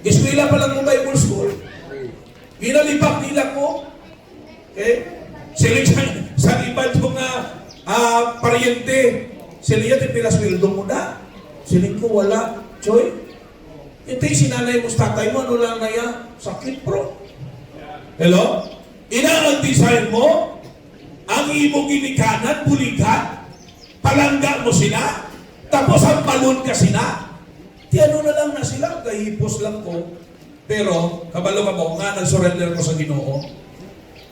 Eskwela pa lang ko Bible School. Ginalibak nila ko. Okay? Sila sa iba itong paryente, sila yan pilas wildo mo na. Sila ko wala. Choy, ito yung sinanay mo sa tatay mo, ano lang na yan? Sakit, bro. Hello? Ang design mo, ang imong ginikanan, buligan, palangga mo sila, tapos ang balon ka sila. Di ano na lang na sila, kahipos lang ko. Pero, kabalo ka mo, nga nag-surrender ko sa Ginoo,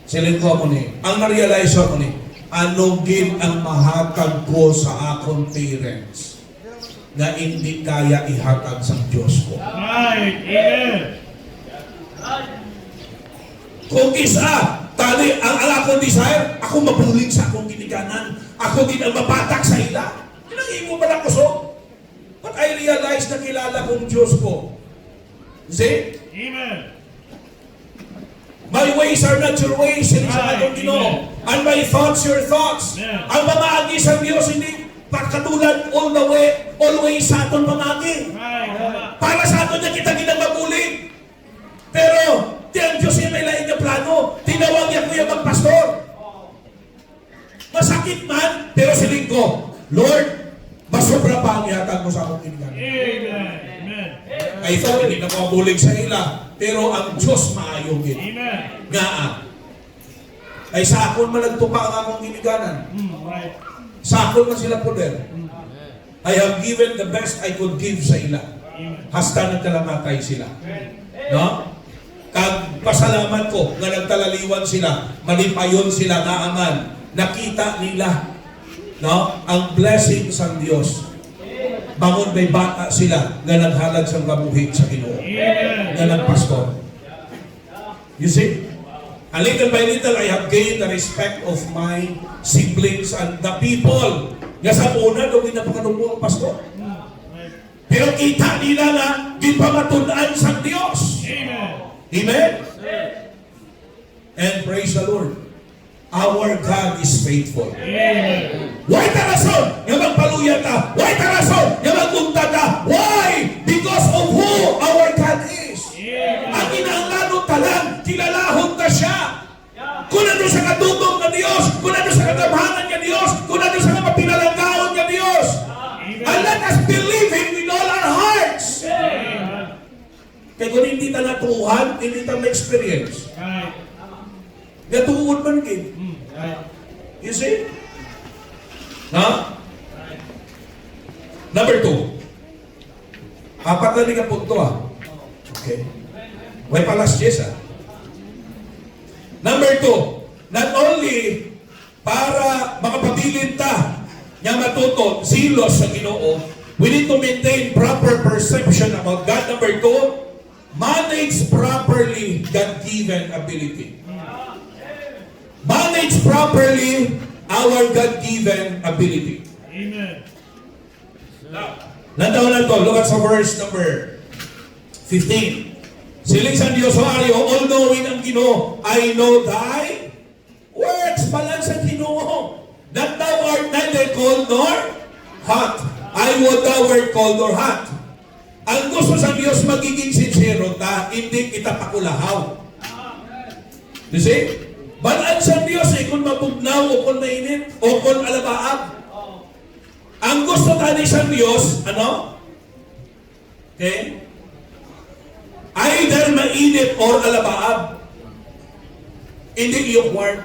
silin ko ako ni, ang na-realize ako ni, ano gin ang mahatag ko sa akong parents na hindi kaya ihatag sa Diyos ko. Right. Amen. Kung isa, tali, ang akong desire, ako mabuling sa akong ginikanan, ako mapatak sa ila. Hinangin mo ba na kusog? But I realize na kilala kong Diyos ko. See? Amen. My ways are not your ways, hindi sa Right. atong Ginoo. And my thoughts, your thoughts. Yeah. Ang pamagi sa Diyos, hindi katulad all the way, always sa atong pamagi. Right. Tama. Para sa aton niya kita ginamabuling. Pero, di ang Diyos niya may lain niya plano. Tinawag niya kuya magpastor. Masakit man, pero siling ko, Lord, masobra pa ang ihatag mo sa akong kinigan. Amen. Amen. I thought hindi na mabuling sa ila, pero ang Diyos maayogin. Amen. Nga ay sa akon man nagtupa ang akong kiniganan. Right. Sa akon man sila poder. I have given the best I could give sa ila. Amen. Hasta nagkalamatay sila. No? Kag pasalamat ko nga nagtalaliwan sila, malipayon sila nga aman, nakita nila no ang blessing sa Dios. Bangon may bata sila nga naghalad sa kabuhi sa Ginoo. Amen. Nga nagpastor. You see? A little by little, I have gained the respect of my siblings and the people. Nga sa una, doon napakanubo ang pastor. Right. Pero kita nila na di pa matundaan sa Diyos. Amen. Amen? And praise the Lord. Our God is faithful. Amen. Why tarason? Nga magpaluya ta. Why tarason? Nga magunta ta. Why? Because of who our God is. Amen. Ang inaanglanong talang, kilalahon ta siya. Kung ano sa katutong na Diyos, kung ano sa kagamhangan niya Diyos, kung ano sa mapinalanggaon niya Diyos. And let us believe Him with all our hearts. Amen. Kaya kung hindi ta natuhan, hindi ta ma-experience. Right. Natuhod man kayo. Right. You see? Ha? Number 2. Apat na liga punto Okay. May palas yes Number 2. Not only para makapabilin ta niya matuto silos sa Ginoo, we need to maintain proper perception about God. Number 2, manage properly God-given ability. Manage properly our God-given ability. Amen. Nandaw na to, look at sa verse number 15. Siling sa Diyos, all-knowing ang Ginoo, I know thy works. Pala sa Ginoo, that thou art neither cold nor hot. I would thou wert cold or hot. Ang gusto sa Diyos, magiging sincero ta, hindi kita pakulahaw. You see? Balaan sa Diyos kung mabugnaw o kung mainit o kung alabaab. Ang gusto tani sa Diyos, ano? Okay? Either mainit or alabaab. Hindi lukewarm.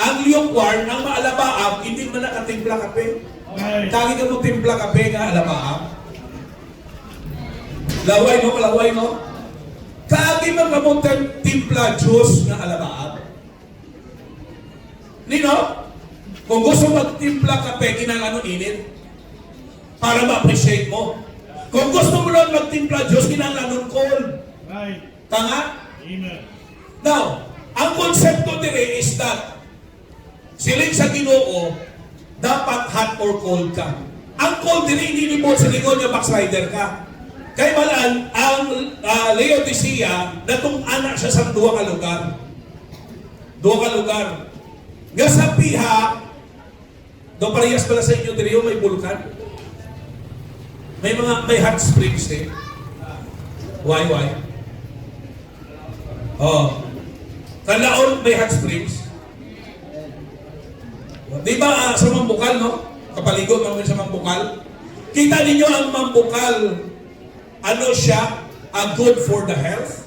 Ang lukewarm, ang maalabaab, hindi man nakatimpla kape. Right. Kagi ka mo timpla kape nga alabaab. Laway no, kalaway no? Kagi man ka mo timpla juice nga alabaab. Nino? Kung gusto magtimpla kape, kinang init para ma-appreciate mo. Kung gusto mo lang magtimpla Diyos, kinang cold. Right. Tanga? Amen. Now, ang konsepto dire is that siling sa Ginoo, dapat hot or cold ka. Ang cold dire, hindi mo sa lingon yung backslider ka. Kaya malaan, ang Laodicea, natong anak siya sa duwa ka lugar. Duwa ka lugar. Nga sa piha, do parehas pala sa inyo dire may bulkan. May hot springs eh. Why? Oh. Kalaon may hot springs. Di ba sa Mambukal, no? Kapaligo naman sa Mambukal. Kita ninyo ang Mambukal, ano siya, good for the health.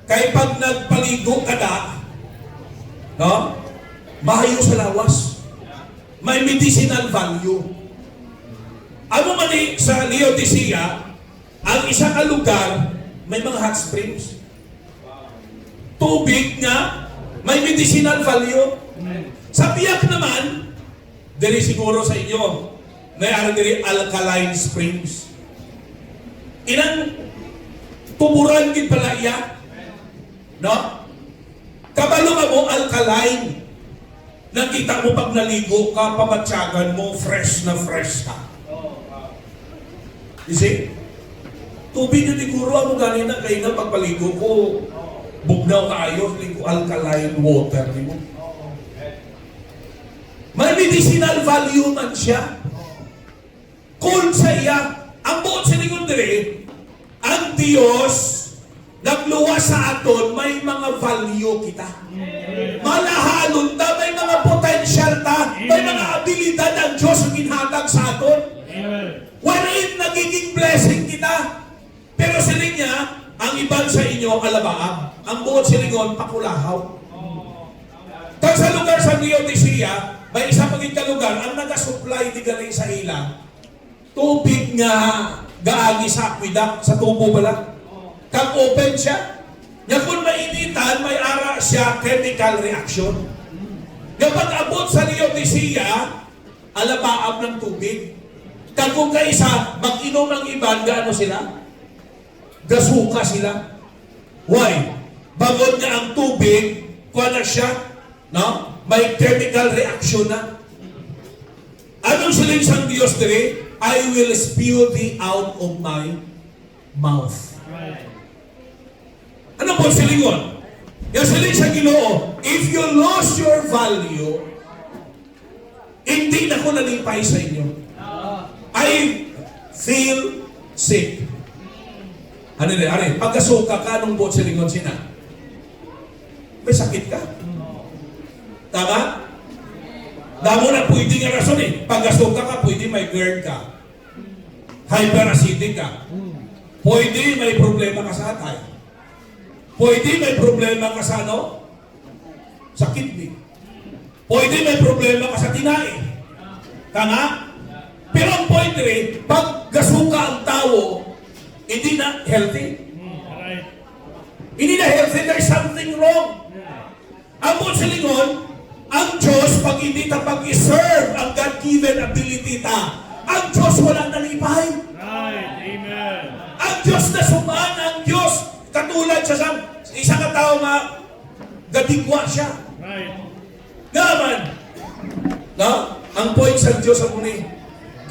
Kaya pag nagpaligo ka na, no? Mahayo sa lawas. May medicinal value. Ano man sa Laodicea, ang isang lugar, may mga hot springs. Tubig nga, may medicinal value. Sa Biak naman, diri siguro sa inyo, mayroon diri alkaline springs. Inang tuburan gid pala iya. No? Kabalo ka mo alkaline. Nakita mo pag naligo ka, pamatyagan mo, fresh na fresh ka. You see? Tubig na siguro mo ganina kayo na pagpaligo ko, bugnaw kayo, ligo alkaline water ni mo. May medicinal value man siya. Kung sa iya, ang buot sa lingon dire, ang Diyos nagluwas sa aton, may mga value kita. Malahalon ta, may mga potential ta, may mga abilidad ang Diyos ang ginhatag sa aton. Wherein nagiging blessing kita. Pero siling niya, ang iban sa inyo, alabaang. Ang buot silingon, pakulahaw. Kag sa lugar sa Laodicea, may isa paging kalugar, ang nagasupply di galing sa ilang, tubig nga gaagi sa aqueduct, sa tubo pala. Kag open siya. Nga kung mainitan, may ara siya chemical reaction. Kapag abot sa Laodicea, alabaab ng tubig. Kag kung kaisa, mag-inom ng iban, gaano sila? Gasuka sila. Why? Bagod nga ang tubig, kuha na siya, no? May chemical reaction na. Anong siling sang Diyos dire? I will spew thee out of my mouth. Ano po silingon? Yung siling sa Ginoo, if you lose your value, hindi na ko nalipay sa inyo. I feel sick. Ano rin? Pagkasuka ka nung buot silingon sina, may sakit ka. Tama? Damo na pwede nga rason eh. Pagkasuka ka, pwede may GERD ka. Hyperacidic ka. Pwede may problema ka sa atay. Pwede may problema ka sa ano? Sa kidney. Pwede may problema ka sa tinae. Tama? Pero ang point rin, pag gasuka ang tao, hindi na healthy. Hindi na healthy, there's something wrong. Ang buong silingon, ang Diyos, pag hindi ta pag-serve ang God-given ability ta, ang Diyos walang nalipay. Right. Amen. Ang Diyos na sumaan, ang Diyos, katulad siya sa isang katao nga, gadigwa siya. Right. Naman, no? Ang point sa Diyos ang muli,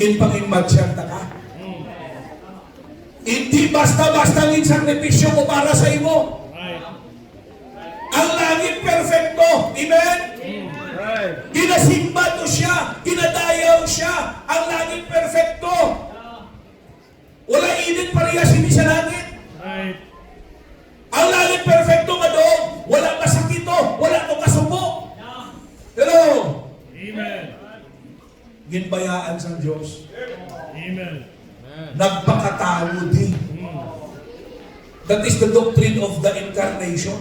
kinpangin-matsyang ta ka. Hindi basta-basta ng sakripisyo ko para sa imo. Right. Ang langit perfecto. Amen? Right. Ginasimba to siya. Ginadayaw siya. Ang langit perfecto. Wala init parehas hindi sa langit. Right. Ang langit perfecto nga doon. Wala masakito. Wala to kasubo. Pero, Amen. ginbayaan sa Diyos. Amen. Nagpakatao din. That is the doctrine of the incarnation.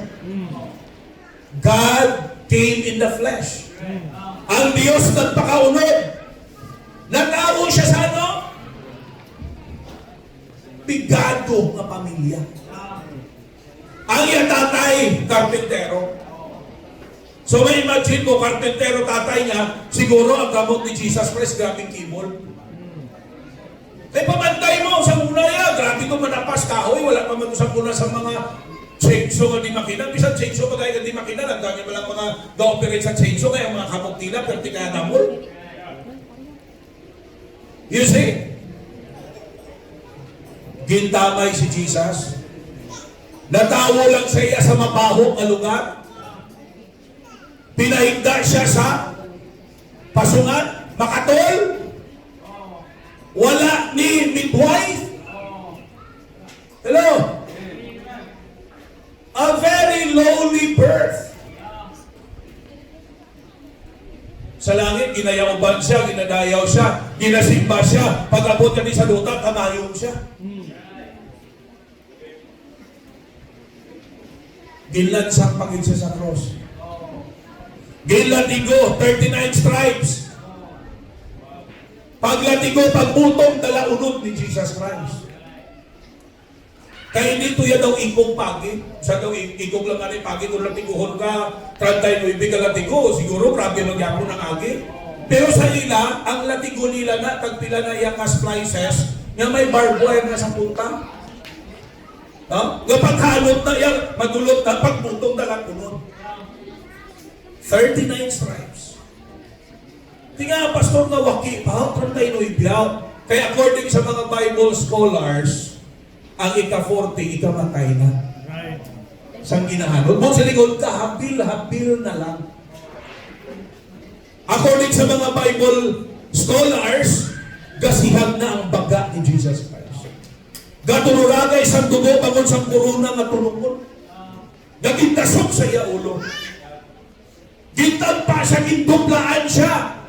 God came in the flesh. Ang Diyos nagpakaunod. Nagtao siya sa ano? Bigado na pamilya. Ang iya tatay, karpintero. So may imagine ko, karpintero tatay niya, siguro ang gamot ni Jesus Christ, grabing keyboard. Eh, pamantay mo sa muna ya, grabe ko manapas kahoy, wala pa man sa muna sa mga chainsaw nga di makina. Bisan chainsaw pa kaya di makina, nagdangin mo lang mga ga-operate sa chainsaw, kaya mga kamok nila, pero di kaya damol. You see? Gintamay si Jesus. Natawo lang sa iya sa mabaho na lugar. Pinahigda siya sa pasungan, makatol. Wala ni midwife. Hello? A very low ginayauban siya, ginadayaw siya, ginasimba siya, pag-abot ka ni sa luta, kamayong siya. Ginlansang pangin siya sa cross. Ginlatigo, 39 stripes. Paglatigo, pagputong, dalaunod ni Jesus Christ. Kaya dito yan daw ikong pagi. Sa daw ikong lang nga pagi, kung latiguhon ka, 39 ka latigo, siguro grabe magyapon ng agi. Pero sa ila, ang latigo nila na, tagpila na iyang splices, nga may barbed wire na sa punta. No? Kapag halot na yan, magulot na, pagputong na lang unod. 39 stripes. Tinga, pastor nga waki pa, 39 biyaw. Kaya according sa mga Bible scholars, ang ika-40, ikamatay na. Right. Sang ginahanod. Kung sa likod ka, habil na lang. According sa mga Bible scholars, gasihan na ang baga ni Jesus Christ. Gatururagay sang dugo, bangon sang kuruna nga tulungon. Nagintasok sa iya ulo. Gintampa siya, gindublaan siya.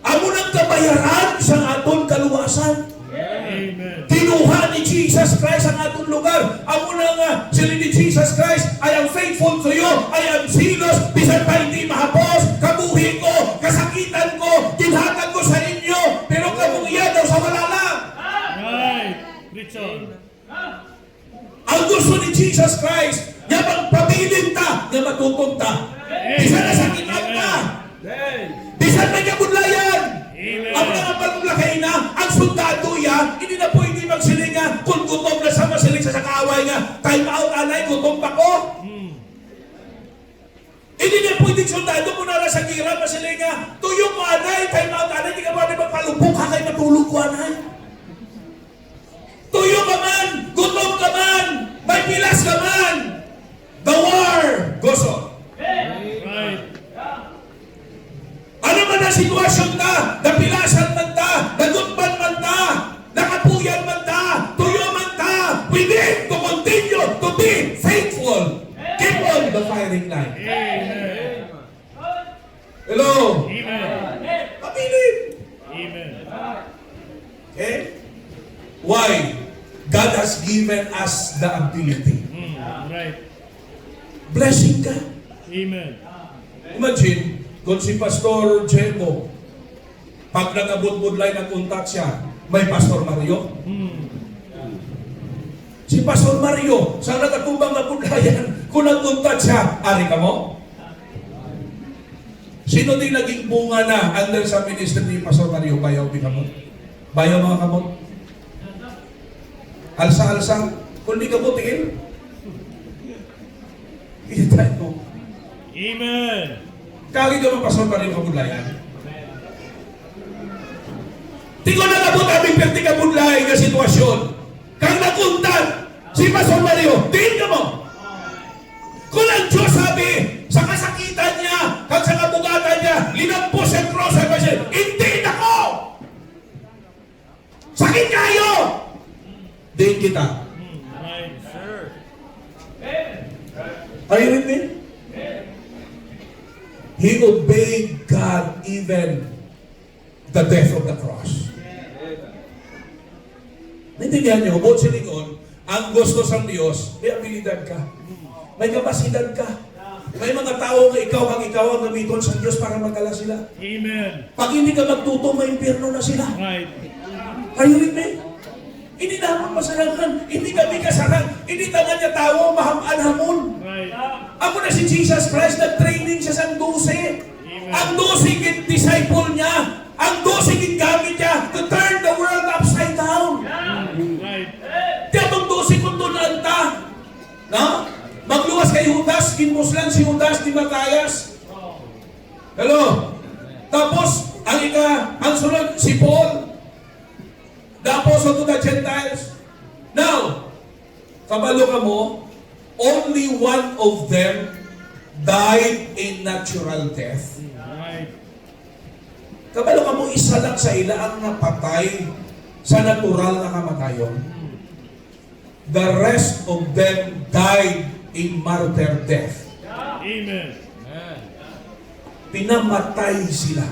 Amo nang kabayaran sa aton kaluwasan. Amen. Kinuha ni Jesus Christ ang atong lugar. Amo na nga, sila ni Jesus Christ, I am faithful to you, I am zealous, bisan pa hindi mahapos, kabuhi ko, kasakitan ko, ginhatag ko sa inyo, pero kamong iya daw sa wala lang. Right. Preach on. Ang gusto ni Jesus Christ, nga magpabilin ta, nga matutong ta. Bisan na sakitan ka, bisan na kabudlayan. Amen. Ang mga palulakay na, ang sundado yan, hindi na pwede magsilinga kung gutom na sa masiling sa kaaway nga. Time out, anay, gutom pa ko. Hindi na pwede sundado mo na sa gira, masilinga. Tuyo mo, anay, time out, anay, hindi ka pwede magpalubok, kakay matulog ko, anay. Tuyo ka man, gutom ka man, may pilas ka man. The war goes on. Right. Ano man ang sitwasyon ta, napilasan man ta, nagutban man ta, nakapuyan man ta, tuyo man ta, we need to continue to be faithful. Keep on the firing line. Amen. Hello? Amen. Pabilin. Amen. Okay? Why? God has given us the ability. Right. Blessing ka. Amen. Imagine, kung si Pastor Jemo, pag nagabudbudlay ng kontak siya, may Pastor Mario. Si Pastor Mario, sa nagatumbang na budlayan, kung nagkontak siya, ari ka mo? Sino din naging bunga na under sa ministry ni Pastor Mario? Bayaw di kamot? Bayaw mga kamot? Alsa-alsa, kung di kamot, tingin? Kita mo. Amen. Kagi ka mapasol pa rin ang kabudlayan. Tingnan na nabot aming perti kabudlay nga sitwasyon. Kang nakuntan, si Pastor Mario, tingin ka mo. Kung ang Diyos sabi, sa kasakitan niya, kag sa kabugatan niya, linampos ang cross ay pasyon, hindi na ko! Sakit kayo! Tingin kita. Right, sir. Are you with me? He obeyed God even the death of the cross. Naintindihan niyo, bukod sa lingon, ang gusto sa Diyos, may abilidad ka. May kapasidad ka. May mga tao nga ikaw ang gamiton sa Diyos para magala sila. Amen. Pag hindi ka magtuto, may impyerno na sila. Right. Are you with me? Hindi naman masalanan, hindi kami kasarang, hindi tangan niya tao, mahamaan hamon. Right. Ako na si Jesus Christ, nag-training siya sa 12. Ang 12 disciple niya, ang 12 gamit niya to turn the world upside down. Right. Di atong 12 kung tunaan ta. No? Magluwas kay Judas, kinmuslan si Judas di Matayas. Hello? Tapos, ang sunod, si Paul. The apostle to the Gentiles. Now, kabalo ka mo, only one of them died in natural death. Right. Kabalo ka mo, isa lang sa ila ang napatay sa natural na kamatayon. The rest of them died in martyr death. Amen. pinamatay sila.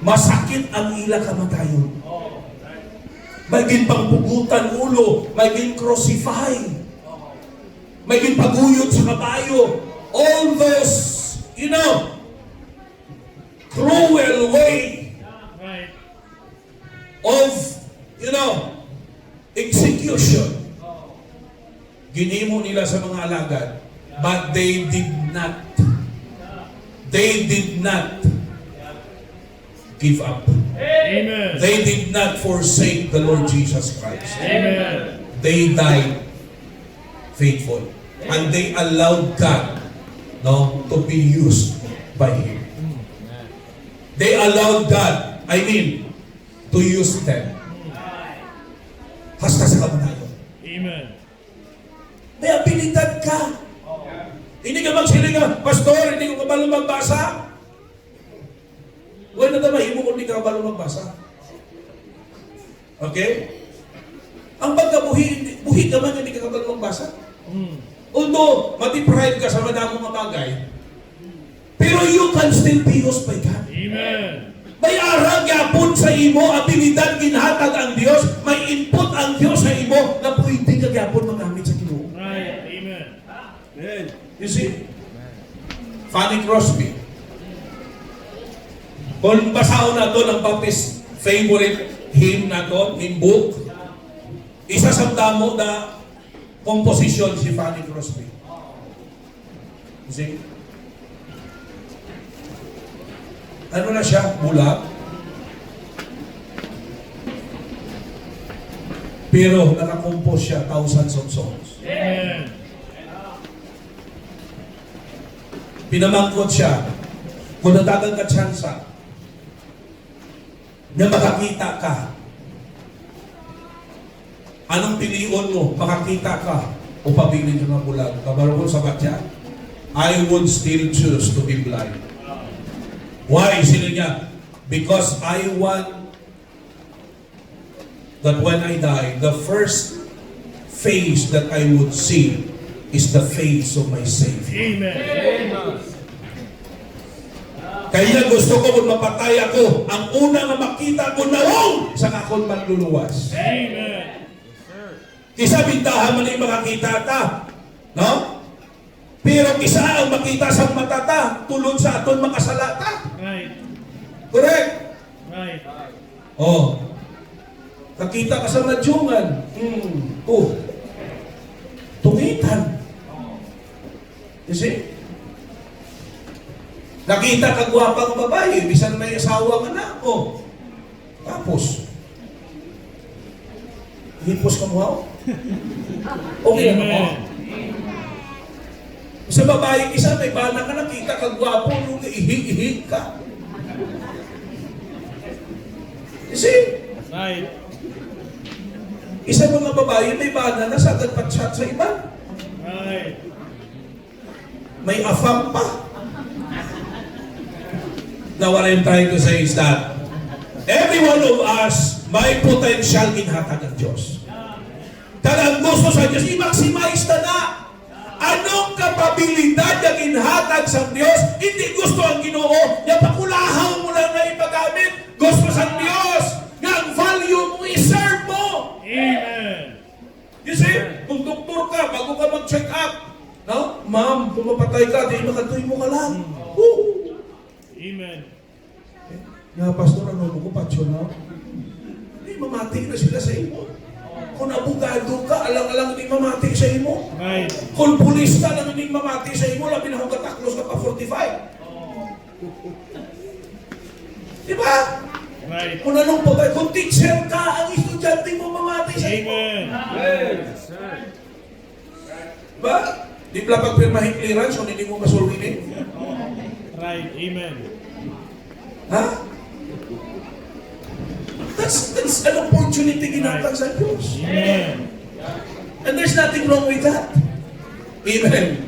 Masakit ang ila kamatayon. May ginpangpugutan ulo, may gin-crucify, may ginpaguyod sa kabayo. All those, cruel way Right. of, execution. Ginimo nila sa mga alagad, but they did not give up. Amen. They did not forsake the Lord Jesus Christ. Amen. They died faithful. And they allowed God to be used by Him. They allowed God, to use them. Hasta sa kamatayon. Amen. May abilidad ka. Hindi ka magsilinga, Pastor, hindi ko kabalo magbasa. Wala na mahimo kung hindi ka kabalo magbasa. Okay? Ang pagkabuhi, buhi ka man, hindi ka kabalo magbasa. Although, ma-deprive ka sa madamong mga bagay, pero you can still be used by God. Amen. May arag yapon sa imo, abilidad ginhatag ang Diyos, may input ang Diyos sa imo na pwede ka yapon magamit sa Ginoo. Right. Amen. You see? Fanny Crosby. Kung basahon na doon ang Baptist favorite hymn na doon, hymn book, isa sa damo na komposisyon si Fanny Crosby. You see? Ano na siya? Bulag. Pero nakakompose siya thousands of songs. Amen. Pinamangkot siya. Kung natagal ka tsansa na makakita ka, anong piliin mo? Makakita ka o pabilin ka ng bulag? Kabaro ko sa batya, I would still choose to be blind. Why? Sino niya? Because I want that when I die, the first face that I would see is the face of my Savior. Amen. Kaya gusto ko kung mapatay ako, ang una na makita ko naong sa kakon manluluwas. Amen. Kisa bintahan man yung makakita ta. No? Pero kisa ang makita sa matata, tulod sa aton makasalata. Right. Correct? Right. Oh. Nakita ka sa nadyungan. Tungitan. You see? Nakita ka gwapang babae, bisan may asawa ka na. Oh. Tapos, hipos ka mo. Okay na mo. Amen. Sa babae isa, may bana ka nakita ka gwapo, nung ihig ka. You see? Right. Isa mga babae, may bana na sagad pa-chat sa iba. Right. May afam pa. Now what I'm trying to say is that every one of us may potential ginhatag ng Diyos. Kaya ang gusto sa Diyos, i-maximize na. Anong kapabilidad na ginhatag sa Diyos? Hindi gusto ang Ginoo, na pakulahaw mo lang na ipagamit. Gusto sa Diyos, nga ang value mo, i-serve mo. Amen. You see, kung doktor ka, bago ka mag-check up, no? Ma'am, kung mapatay ka, di makatuloy mo ka lang. Woo! Amen. Nga, Pastor, ano mo ko, Pacho, no? Hindi, mamati na sila sa imo. Kung abogado ka, alang-alang hindi mamati sa imo. Right. Kung pulis ka, lang hindi mamati sa imo, labi na kung kataklos ka pa 45. Diba? Right. Kung anong pabay, kung teacher ka, ang estudyante mo mamati sa imo. Amen. Diba? Di pala pagpirmahin clearance, kung hindi mo masulwinin. Right. Amen. Ha? That's an opportunity ginatag sa Diyos. Amen. And there's nothing wrong with that. Amen.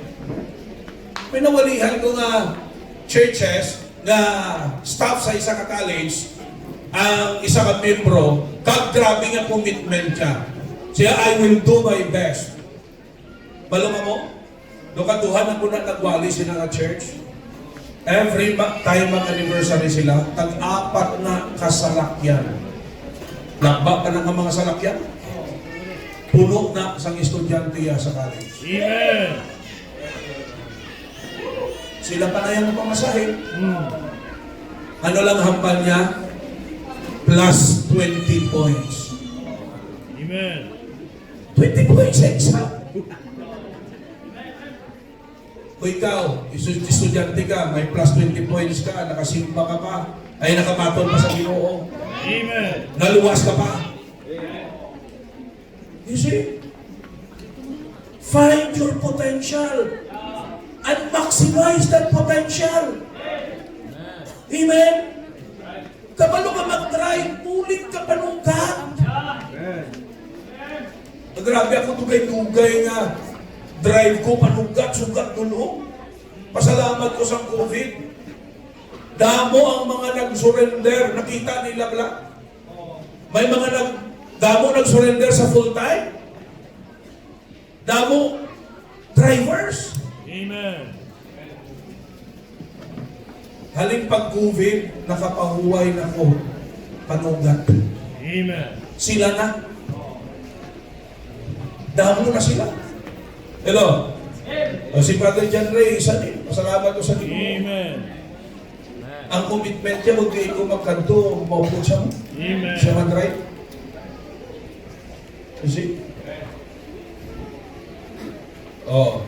May nawalihan ko nga churches na staff sa isa ka college, ang isa ka membro, grabe nga commitment siya. Siya, I will do my best. Balong mo? Doon katuhan ako na nagwali siya nga church. Every time mag-anniversary sila, tag-apat na kasalakyan. Lagba pa ng mga salakyan. Puno na sang estudyante sa college. Amen. Sila pa na yung pamasahe. Ano lang hambal niya? Plus 20 points. Amen. 20 points sa exam. Kung ikaw, estudyante ka, may plus 20 points ka, nakasimba ka pa, ay nakabatol pa sa Ginoo, Amen. naluwas ka pa. You see? Find your potential and maximize that potential. Amen? Kabalo ka mag-drive, ulit ka panungkat. Grabe ako tugay-tugay nga. Drive ko, panungkat, sugat dulo. Pasalamat ko sa COVID. Damo ang mga nag-surrender. Nakita nila bla. May mga damo nag-surrender sa full-time. Damo drivers. Amen. Haling pag-COVID, nakapahuway na ko. Panugat. Amen. Sila na. Damo na sila. Hello? O si Brother John Ray, isa din. Pasalamat ko sa Ginoo. Amen. Ang commitment niya, huwag ko magkanto, maupod siya mo. Amen. Siya mag-drive. You see? Oh.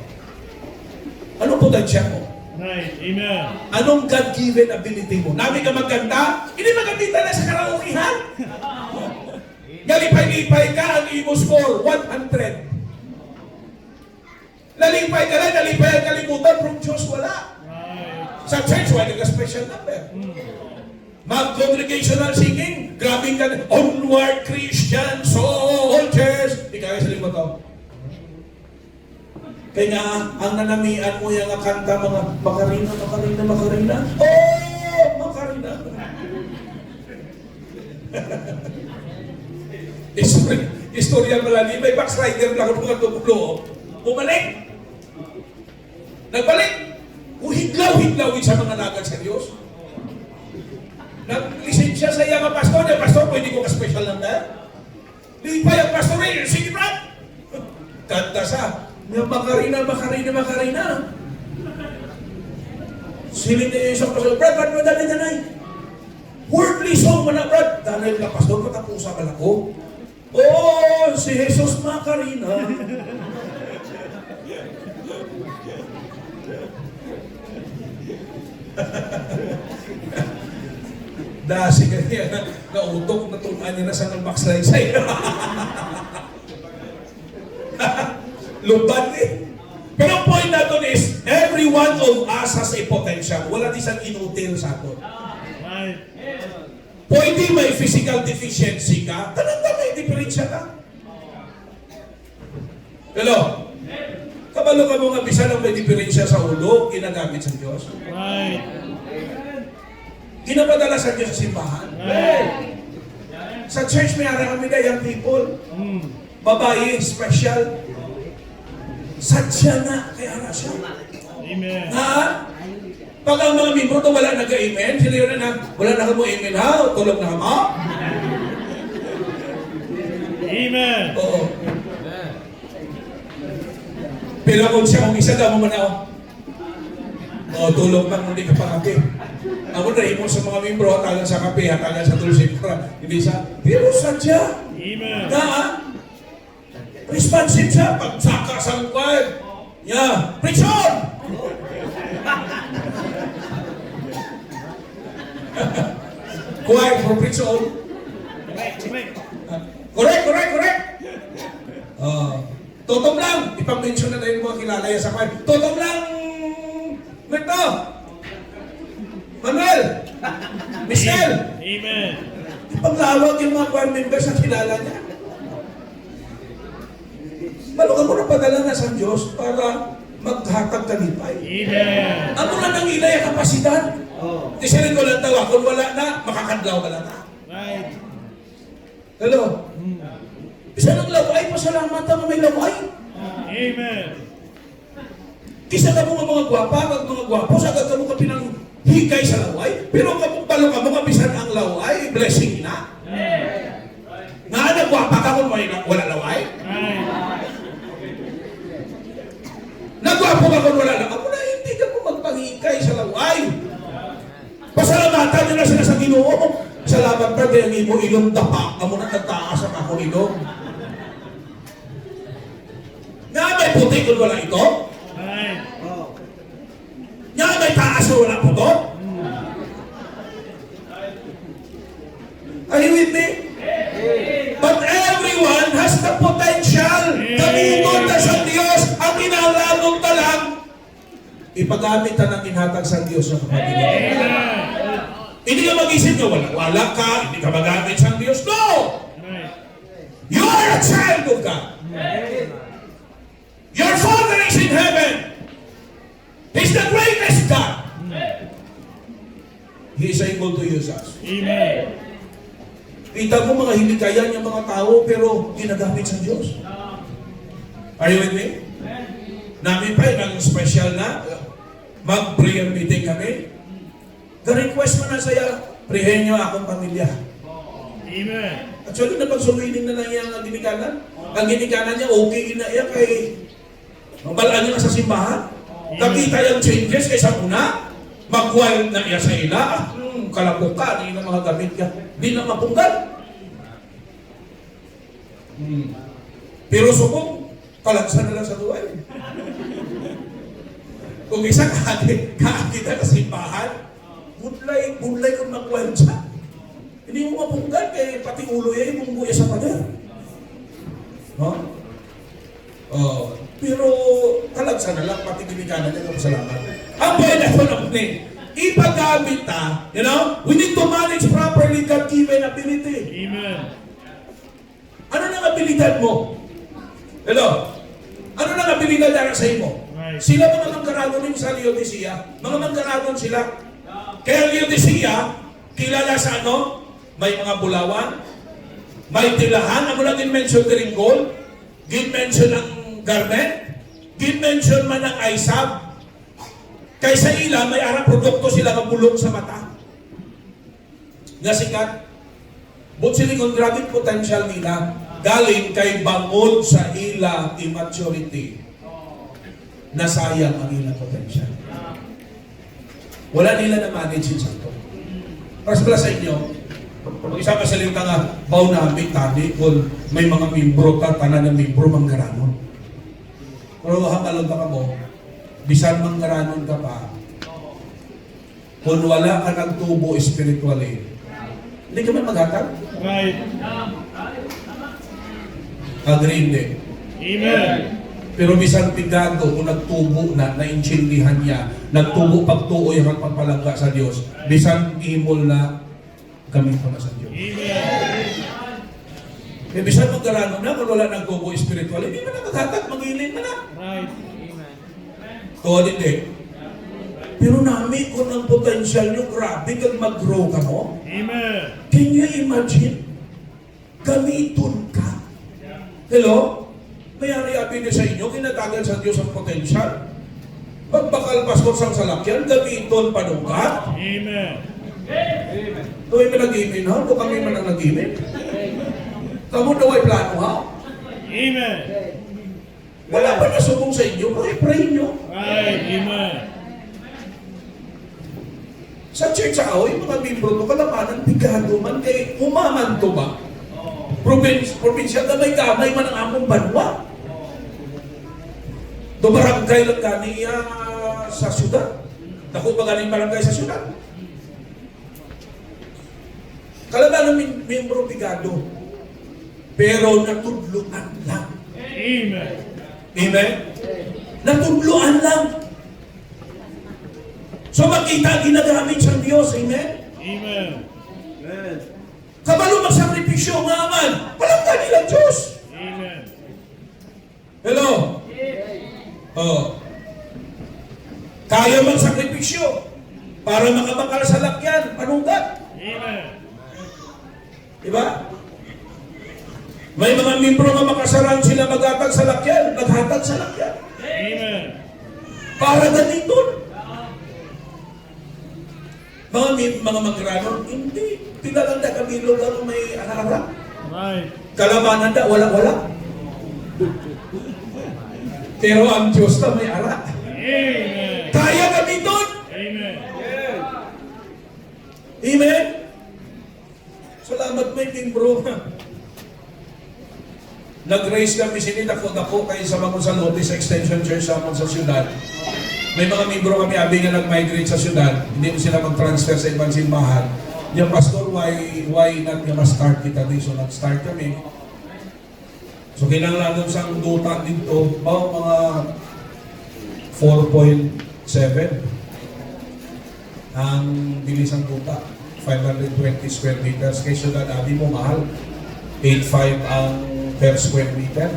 Anong potential mo? Right. Amen. Anong God-given ability mo? Namin ka magkanta, hindi magkakita na sa karaokehan. Galipay-lipay ka, ang imo score, 100. Nalipay ka na, nalipay ang kalimutan, from Diyos wala. Right. Sa church, wala ka special number. Mag-congregational singing, grabe ka na, onward Christian soldiers. Ikaw sa linggo to. Kaya nga, ang nanamian mo yung kanta, mga Macarena, Macarena, Macarena. Oh, Macarena. Istorya malali, may backslider lang ako mga tumulo. Bumalik. Nagbalik. Uhiglaw-higlawin sa mga nagal sa Diyos. Nag-lisensya sa iya mga pastor, yung pastor, pwede ko ka-special lang na. Di pa yung pastor rin, sige Brad. Kanta sa, Macarena, Macarena, Macarena. Siling na yung isang pastor, Brad, ba't mo dali-danay? Wordly song mo na, Brad. Dahil ka pastor, patapusa ka lang ko. Oh, si Jesus Macarena. Dasi ka niya, nautok na tunan niya na sa nag-backslide. Lumban eh. Pero ang point natin is, every one of us has a potential. Wala di siyang inutil sa atin. Right. Pwede may physical deficiency ka, tananda may diferensya ka. Hello? Kabalo ka mo nga bisa lang may diferensya sa ulo, ginagamit sa Diyos. Right. Ginapadala sa Diyos sa simbahan. Right. Sa church may ara kami na young people. Babae, special. Sadya na, kaya ara siya. Amen. Ha? Pag ang mga membro to wala nag-amen, sila yun na, wala na ka mo amen ha, tulog na ka mo. Amen. Oo. Pero kung siya kung isa daw mo na, o tulog lang, hindi ka pa kape. Ako na mo sa mga membro, hatagan sa kape, hatagan sa tulsip, hindi siya, pero sadya. Amen. Na, responsive siya, pagsaka sa lupa. Yeah, preach on! Quiet for preach on. Correct. Correct. Totom lang. Ipag-mention na tayo mga kilala yan sa choir. Totom lang. Ito. Manuel. Michelle. Amen. Ipaglawag yung mga choir members na kilala niya. Malukan mo na padala na sa Diyos para maghatag kalipay. Amen. Ano na nang ilay ang kapasidad? Kasi rin ko lang tawa, kung wala na, makakadlaw ka lang na. Right. Hello? Isa ng laway, pasalamat ang may laway. Amen. Kisa ka mo nga mga gwapa, kag mga gwapo, sagad ka mo ka higay sa laway, pero kapag balo ka mo, kabisan ang laway, blessing na. Nga nagwapa ka kung wala laway? Right. Nagwapo ka kung wala laway? Ako na hindi ka mo magpangikay sa laway. Pasalamatan nyo na sila sa Ginoo. Salamat pa, kaya hindi mo ilong dapa. Amo na nagtaas ang ako ilong. Nga may puti kung wala ito? Right. Nga may taas kung wala puto? Are you with me? But everyone has the potential. Gamiton na sa Diyos. Ang inalalong na lang, ipagamit na ng inhatag sa Diyos ng kapatid. Amen. Hindi ka mag-isip na wala ka, hindi ka magamit sa Diyos. No! Right. You are a child of God. Your Father is in heaven. He's the greatest God. He is able to use us. Amen. Kita mo mga hilikayan yung mga tao pero ginagamit sa Diyos. Are you with me? Namin pa yung special na mag-prayer meeting kami. The-request mo na saya, prehin niyo akong pamilya. Amen. Actually, napagsumiling na lang yan ang ginikanan. Ang ginikanan niya, okay na yan kay mabalaan niya sa simbahan. Nakita yung changes kaysa una, mag-wild na iya sa ila. Kalabuka, hindi na mga gamit ka. Hindi na mapunggal. Pero subong, talagsan na lang sa duwan. Kung isa kakita na simbahan, budlay kung mag-wild siya. Hindi mo mapunggal kay pati ulo yan, yung buya sa pader. No? Pero talagsan na lang, pati ginikanan niya ng salamat. Ang pwede ko na ni, ipagamit ta, you know, we need to manage properly God-given ability. Amen. Ano nang abilidad mo? Hello? Ano nang abilidad na sa imo? Right. Sila mga mangkaragon din sa Laodicea. Mga mangkaragon sila. Kaya Laodicea, kilala sa ano? May mga bulawan, may tilahan. Ano lang din-mention din gold? Gin-mention ang garment? Gin-mention man ang aysab? Kaysa ila, may arang produkto sila mabulong sa mata. Nga sikat. But sila kung grabe potential nila, galing kay bangod sa ila immaturity. Nasayang ang ila potential. Wala nila na manage yung santo. Para sa inyo, kung isa pa salita nga, baw namin, tani, kung may mga membro ka, tanan ng membro, manggaranon. Pero hamalog ka mo, bisan manggaranon ka pa, kung wala ka nagtubo spiritually, hindi ka man maghatag? Right. Agree, hindi. Amen. Pero bisan pigado, kung nagtubo na, naintindihan niya, nagtubo pagtuoy ang pagpalangga sa Diyos, bisan imol na, gamit ko na sa Diyos. Amen. Eh, bisan magkarano na, kung wala nagtubo spiritual, hindi mo na maghatag, mag-ilin mo na. Right. Tuwa hindi. Pero nami, kung ang potential nyo, grabe, kag mag-grow ka mo. Amen. Can you imagine? Gamiton ka. Hello? Mayari apin niyo sa inyo, kinatagal sa Diyos ang potential. Pag bakal pastor sang salakyan, gamiton panukat. Amen. Tuwing may nag-imin ha? Kung kami man ang nag-imin. Kamu daw ay plano ha? Amen. Wala pa nasubong sa inyo, pray nyo. Right. Amen. Sa church ako, yung mga membro to, kalamanan, bigado man, kay humaman to ba? Probinsya, gamay-gamay man ang among banwa. Do barangay lang gani sa syudad. Dako ba ganing barangay sa syudad? Kalamanan membro bigado. Pero natudluan lang. Amen. Amen? Natudluan lang. So makita ginagamit sa Diyos. Amen? Amen. Kabalo magsakripisyo nga man. Palangga nilang Diyos. Amen. Hello? Oh. Kaya magsakripisyo para makabakal sa lakyan. Panunggat. Amen. Diba? May mga membro na makasaran sila maghatag sa lakyan. Naghatag sa lakyan. Amen. Para ganito. Mga magrano, hindi. Pinalanda kami lugar may harap. Right. Kalabanan da, wala-wala. Pero ang Diyos na may ara. Amen. Kaya kami doon. Amen. Amen? Salamat may bro. Nag-raise kami sinidako-dako kayo sa mga saloti sa Extension Church sa sa syudad. May mga membro kami abi nga nag-migrate sa syudad, hindi mo sila mag-transfer sa ibang simbahan. Yung pastor, why not nga ma-start kita dito? So nag-start kami. So kinanglanon sa duta dito, mga 4.7 ang bilis ng duta. 520 square meters. Kay syudad abi mo mahal. 8.5 ang per square meter.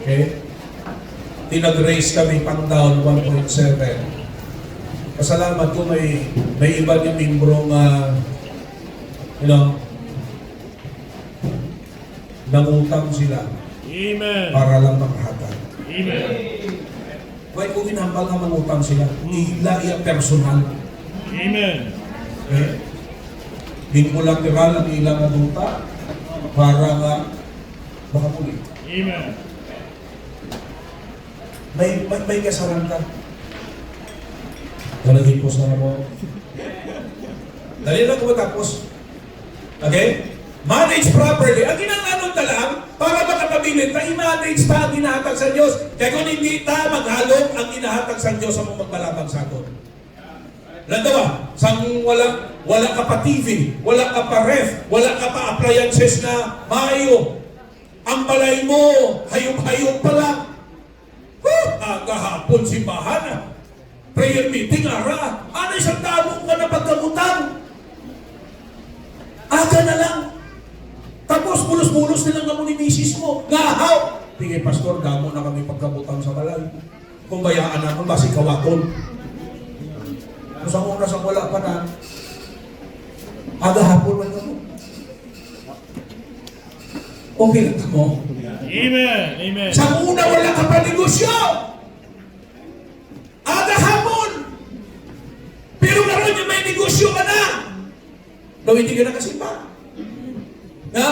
Okay? Tinag-raise kami pang down 1.7. Pasalamat ko may iba yung membrong nangutang sila Amen. para lang makahatag. Amen. Kaya kung inambal nga mangutang sila, ila iya personal. Amen. Okay? Binkulateral ang ilang naduta para nga makamuli. Amen. May kasaran ka. Talagin po sa mo. Dali lang ko matapos. Okay? Manage properly. Ang ginanganon na lang, para makatabilin na i-manage ta ang ginahatag sa Diyos. Kaya kung hindi ta maghalog ang ginahatag sa Diyos sa mga magbalabang sa atin. Landawa, sang wala ka pa TV, wala ka pa ref, wala ka pa appliances na maayo. Ang balay mo, hayop-hayop pa lang. Agahapon simbahan. Prayer meeting, ara. Ano isang damo ka na pagkamutan? Aga na lang. Tapos bulos-bulos nilang nga mo ni misis mo. Ngahaw! Tingin, pastor, damo na kami pagkamutan sa balay. Kung bayaan naman, basi kawakon. Kung sa una sa wala pa na, agahapon man mo. Okay lang mo. Amen. Amen. Sa una wala ka pa negosyo. Aga hapon. Pero naroon yung may negosyo ka na. No, hindi ka na kasi pa. Na,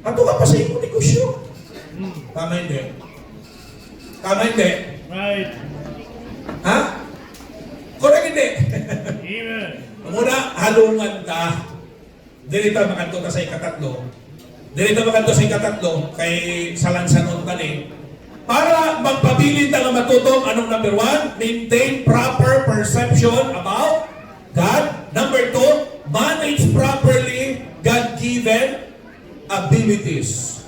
ato ka pa sa iyong negosyo. Tama hindi. Tama hindi. Right. Ha? Correct hindi. Amen. Muna, halungan ka. Dirita makanto ka sa ikatatlo. Dirita makanto sa ikatatlo kay salansanon ka ni. Para magpabilin na nga matutong anong number 1, maintain proper perception about God. Number 2, manage properly God-given abilities.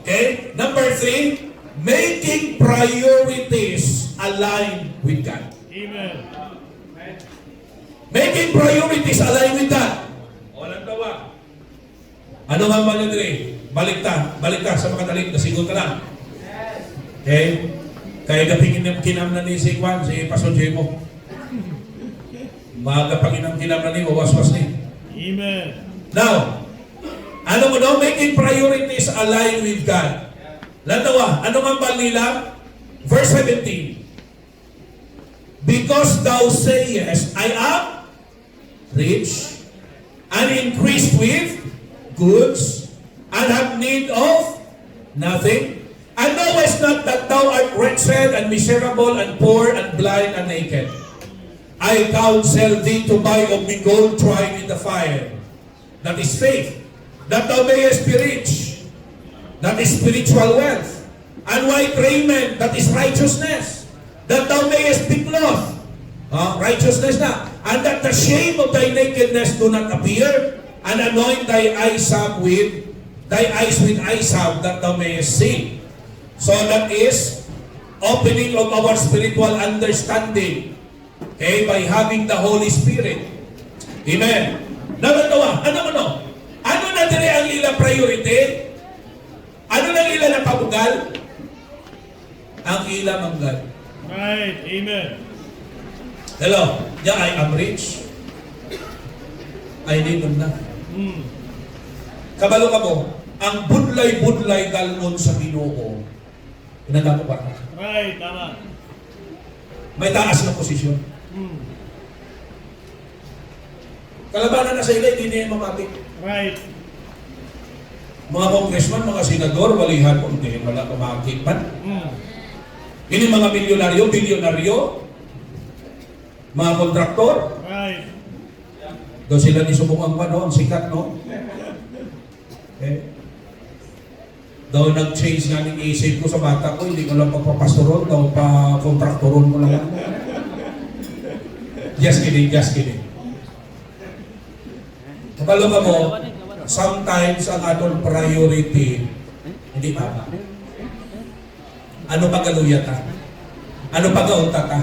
Okay? Number 3, making priorities align with God. Amen. Making priorities align with God. Walang tawa. Ano nga man yun rin? Balik ka sa mga talit, nasigot ka lang. Okay? Kaya gapingin ng kinamnan ni si Juan, si Pastor Jemo. Magapangin ng kinamnan ni, wawas-was ni. Amen. Now, ano mo daw? Making priorities align with God. Lantawa, ano nga ba nila? Verse 17. Because thou sayest, I am rich and increased with goods and have need of nothing. And knowest not that thou art wretched and miserable and poor and blind and naked. I counsel thee to buy of me gold tried in the fire. That is faith. That thou mayest be rich. That is spiritual wealth. And white raiment, that is righteousness. That thou mayest be clothed. Righteousness na. And that the shame of thy nakedness do not appear. And anoint thy eyes with eye salve, that thou mayest see. So that is opening of our spiritual understanding. Okay, by having the Holy Spirit. Amen. Nagatawa, ano na dire ang ilang priority? Ano na ilang na pabugal? Ang ilang manggal. Right. Amen. Hello, yeah, I am rich. I need them na. Kabalo ka mo, ang budlay-budlay galon sa Ginoo, pinagano pa. Right. Tama. May taas na posisyon. Kalabanan na sa ila, hindi niya mamatik. Right. Mga congressman, mga senador, walihan po, hindi wala kumakit man. Ini mga milyonaryo, bilyonaryo, mga kontraktor, Right. doon sila ni Subong ang ang sikat, no? Okay. Daw nag-change nga ng isip ko sa bata ko, hindi ko lang pagpapastoron, daw pa-kontraktoron ko lang. Just kidding, just kidding. Kapalo ka mo, sometimes ang atong priority, hindi pa. Ano pagaluya ta? Ano pagaunta ta?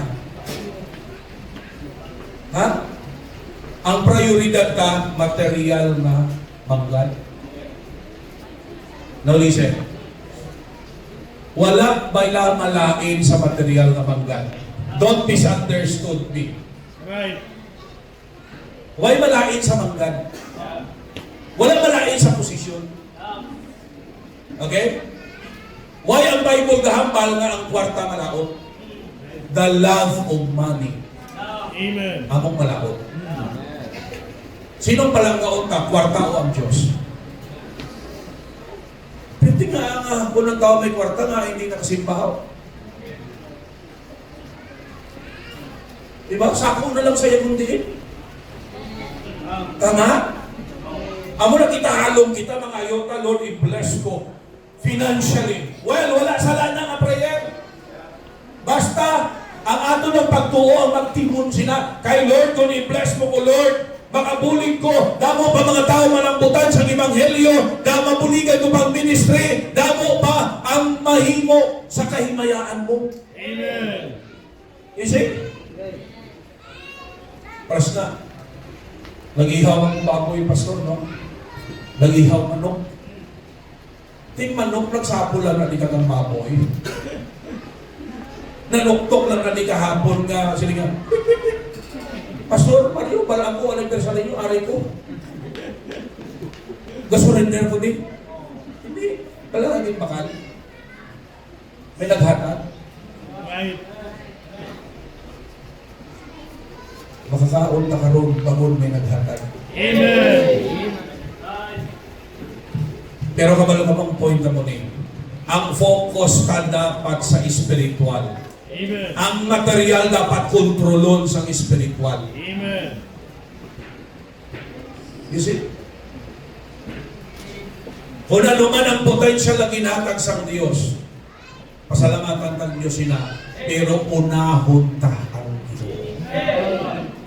Ha? Ang prioridad ta, material na manggan. Now listen. Wala bala malain sa material na manggan. Don't misunderstood me. Right. Why malain sa manggan? Wala malain sa posisyon. Okay? Why ang Bible gahambal nga ang kwarta malaot? The love of money. Amen. Among malaot. Sinong palanggaon ka? Kwarta o ang Diyos? Pwede nga kung ang tao may kwarta nga, hindi nakasimbahaw. Diba? Sakong na lang sa'yo kung diin. Tama? Amo na kita halong kita mga ayota, Lord, i-bless ko financially. Well, wala sala na nga prayer. Basta, ang ato ng pagtuo, ang magtimon sila. Kay Lord, kung i-bless mo ko, Lord, makabulig ko, damo pa mga tao malambutan sa Ebanghelyo, damo buligan ko pang ministry, damo pa ang mahimo sa kahimayaan mo. Amen. You see? Pras na. Nag-ihaw ang baboy, pastor, no? Nag-ihaw manok. Ting manok nagsapulan na di ka ng baboy. Nanuktok lang na di kahapon nga, sila nga, Pastor, Mario, bala ako, anong persa ninyo, aray ko. Gasurrender ko din. Hindi, bala naging bakal. May naghatag. Right. Makakaon na karoon, bangon may naghatag. Amen. Pero kabalo ka bang point na mo ni? Ang focus ka dapat sa spiritual. Amen. Ang material dapat kontrolon sa spiritual. Amen. You see? Kung ano man ang potential na ginatag sa Diyos, pasalamatan ng Diyos sila, pero unahon ta ang Diyos.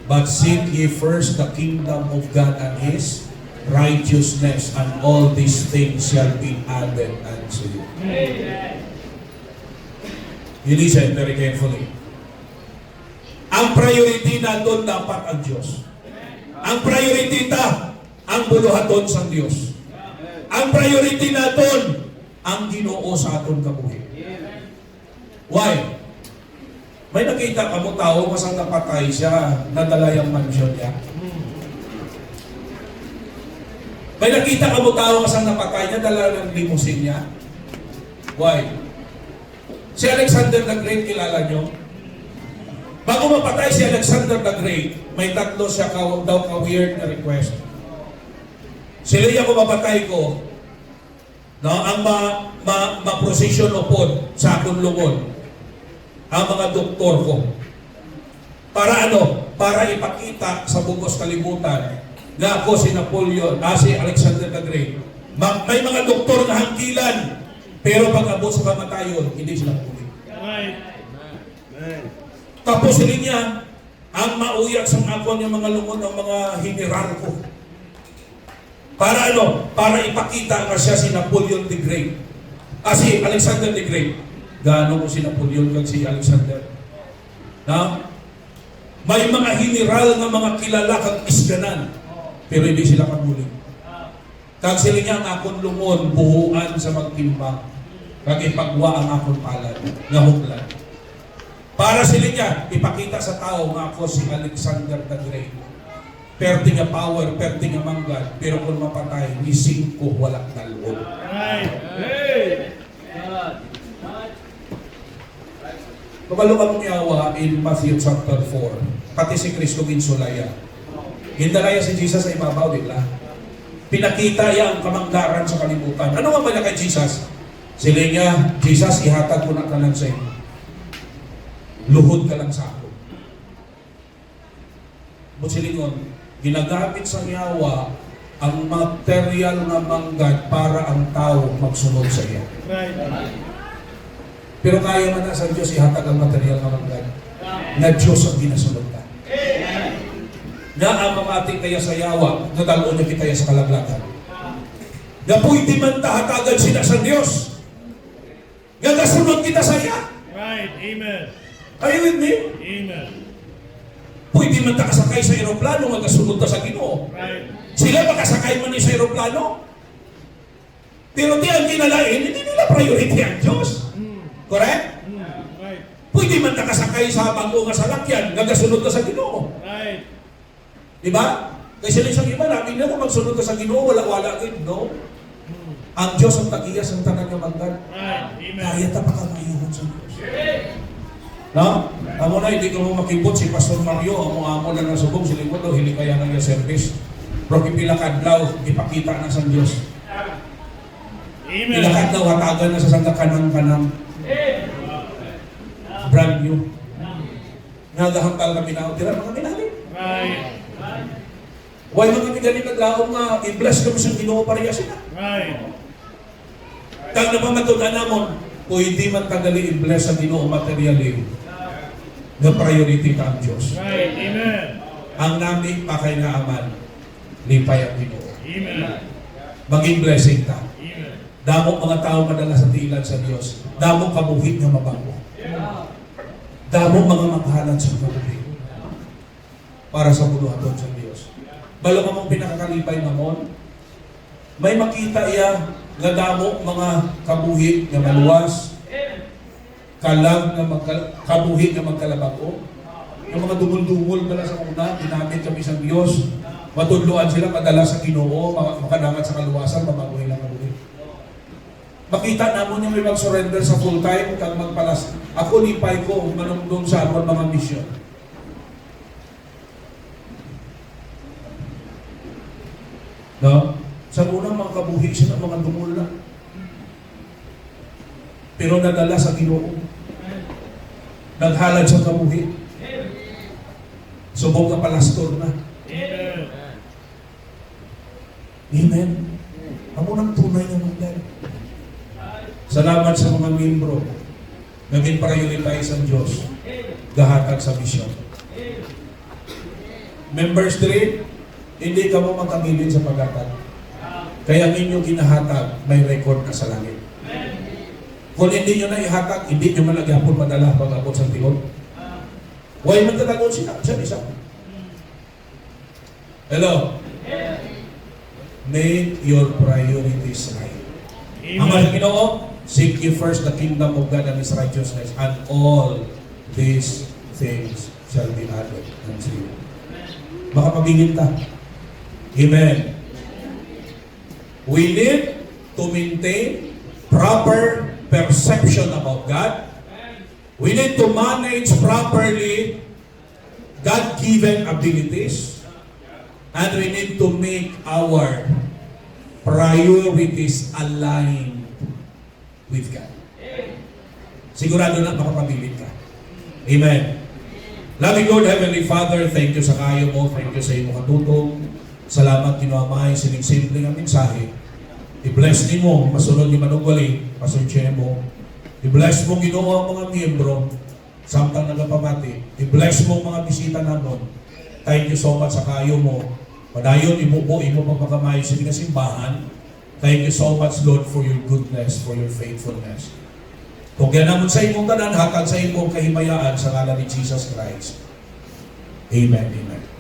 But seek ye first the kingdom of God and His righteousness, and all these things shall be added unto you. You listen very carefully. Ang priority natin dapat ang Diyos. Ang priority ta, ang buluhaton sa Diyos. Ang priority natin, ang Ginoo sa aton kabuhi. Why? May nakita ka mo tao, masang napatay siya, nadala yung mansyon niya. May nakita ka mo tao, masang napatay niya, dala ng limousine niya. Why? Si Alexander the Great, kilala nyo? Bago mapatay si Alexander the Great, may tatlo siya daw ka-weird na request. Sila ko mapatay ko, no, ang ma-procession upon sa akong lungod, ang mga doktor ko. Para ano? Para ipakita sa bugos kalibutan na ako si Napoleon, si Alexander the Great. May mga doktor na hangkilan, pero pag abot sa kamatayon, hindi sila puli. Right. Amen. Tapos sila niya, ang mauyat sa ako ng mga lungod ng mga general ko. Para ano? Para ipakita nga siya si Napoleon the Great. Si Alexander the Great. Gaano ko si Napoleon kag si Alexander? Na? May mga general nga mga kilala kag isganan, pero hindi sila kabulig. Kag sila niya ang akong lungon, buhuan sa magtimbang. Kag ipagwa ang akong palad, nga huklan. Para sila niya, ipakita sa tao nga ako si Alexander the Great. Perti nga power, perti nga manggad, pero kung mapatay, ni 5 walang dalwon. Right. Hey. Kabalo ka mong yawa in Matthew chapter 4. Pati si Kristo ginsulaya. Gindalaya si Jesus ay ibabaw, di ba? Pinakita niya ang kamanggaran sa kalibutan. Ano nga ba niya kay Jesus? Sila niya, Jesus, ihatag ko na ka lang sa iyo. Luhod ka lang sa ako. Busilingon, ginagamit sa yawa ang material na manggad para ang tao magsunod sa iya. Right. Pero kaya man na sa Diyos ihatag ang material na manggad na Diyos ang ginasunod ka. Na ang mamating kaya sa yawa, nadalo niya kita sa kalaglagan. Na pwede man tahatagan sila sa Diyos. Nga nasunod kita sa iya. Right. Amen. Are you with me? Amen. Pwede man ta kasakay sa aeroplano, magasunod ta sa Ginoo. Right. Sila makasakay man ni sa aeroplano. Pero di ang kinalain, hindi nila priority ang Diyos. Correct? Right. Pwede man nakasakay sa bago nga salakyan, nagasunod ka sa Ginoo. Right. Di ba? Kasi sila isang iba, namin na kung magsunod ka sa Ginoo, wala-wala din. No? Ang Diyos ang tag-iyas ang tanang ng manggan. Right. Amen. Kaya ta pakamayuhon sa Diyos. No? Amo na, hindi ko mo makibot si Pastor Mario, amo na nasubong, silingkod daw, hindi kaya na yung service. Pero pipila kadlaw, ipakita na sa Diyos. Amen. Pila kadlaw, hatagan na sa sangga kanang-kanang. Brand new. Nagahangkal kami na, tira mga minali. Right. Why mga ganit kadlaw nga, i-bless kami sa Ginoo pareha sila. Right. Kag naman matunan namon, pwede man tagali i-bless sa Ginoo materially. Na priority ka ang Diyos. Right. Amen. Ang namin pakainaaman, lipay ang Ginoo. Amen. Maging blessing ka. Amen. Damo mga tao madala sa tiilan sa Diyos. Damo kabuhit nga mabago. Damo mga maghalan sa kabuhit. Para sa buluhaton sa Diyos. Balo ka mong pinakakalipay namon, may makita iya nga damo mga kabuhit nga maluwas, kalag na kabuhit na magkalabago. Yung mga dumul-dumul pala sa una, ginamit kami sa Diyos. Matudluan sila, madala sa Ginoo, makadangat sa kaluwasan, mabaguhin ang kabuhit. Makita namon yung may mag-surrender sa full-time, kang magpalas. Ako lipay ko, manungdong sa akong mga mission. No? Sa unang mga kabuhi sila, mga dumul na. Pero nadala sa Ginoo. Naghalad sa kabuhi. Subok na palastor na. Amen. Amen. Amo nang tunay na magdala. Salamat sa mga membro. Naging prioritize ang Diyos. Gahatag sa mission. Members 3, hindi ka mo makabilin sa paghatag. Kaya ninyo ginahatag, may record ka sa langit. Kung hindi nyo na ihatag, hindi nyo malagyapon madala pag-abot sa tingog. Huwag magtatagon sila. Isa. Hello? Make your priorities right. Ang mga Amen. Ginoo, seek ye first the kingdom of God and His righteousness, and all these things shall be added unto you. Makapagingin ta. Amen. We need to maintain proper perception about God. We need to manage properly God-given abilities. And we need to make our priorities aligned with God. Sigurado na makapabilit ka. Amen. Loving Lord, Heavenly Father, thank you sa kayo mo, thank you sa iyong katutong. Salamat kinuamay, sining-simple nga mensahe. I-bless ni mo, masunod ni Manugwali, pasunsye mo. I-bless mo Ginoo ang mga miyembro, samtang nagapamati. I-bless mo mga bisita namon. Thank you so much sa kayo mo. Padayon, imubo, imo pagpagamayo sa mga simbahan. Thank you so much, Lord, for your goodness, for your faithfulness. Kung yan naman sa imong tanan, hatag sa imong kahimayaan sa ngalan ni Jesus Christ. Amen, amen.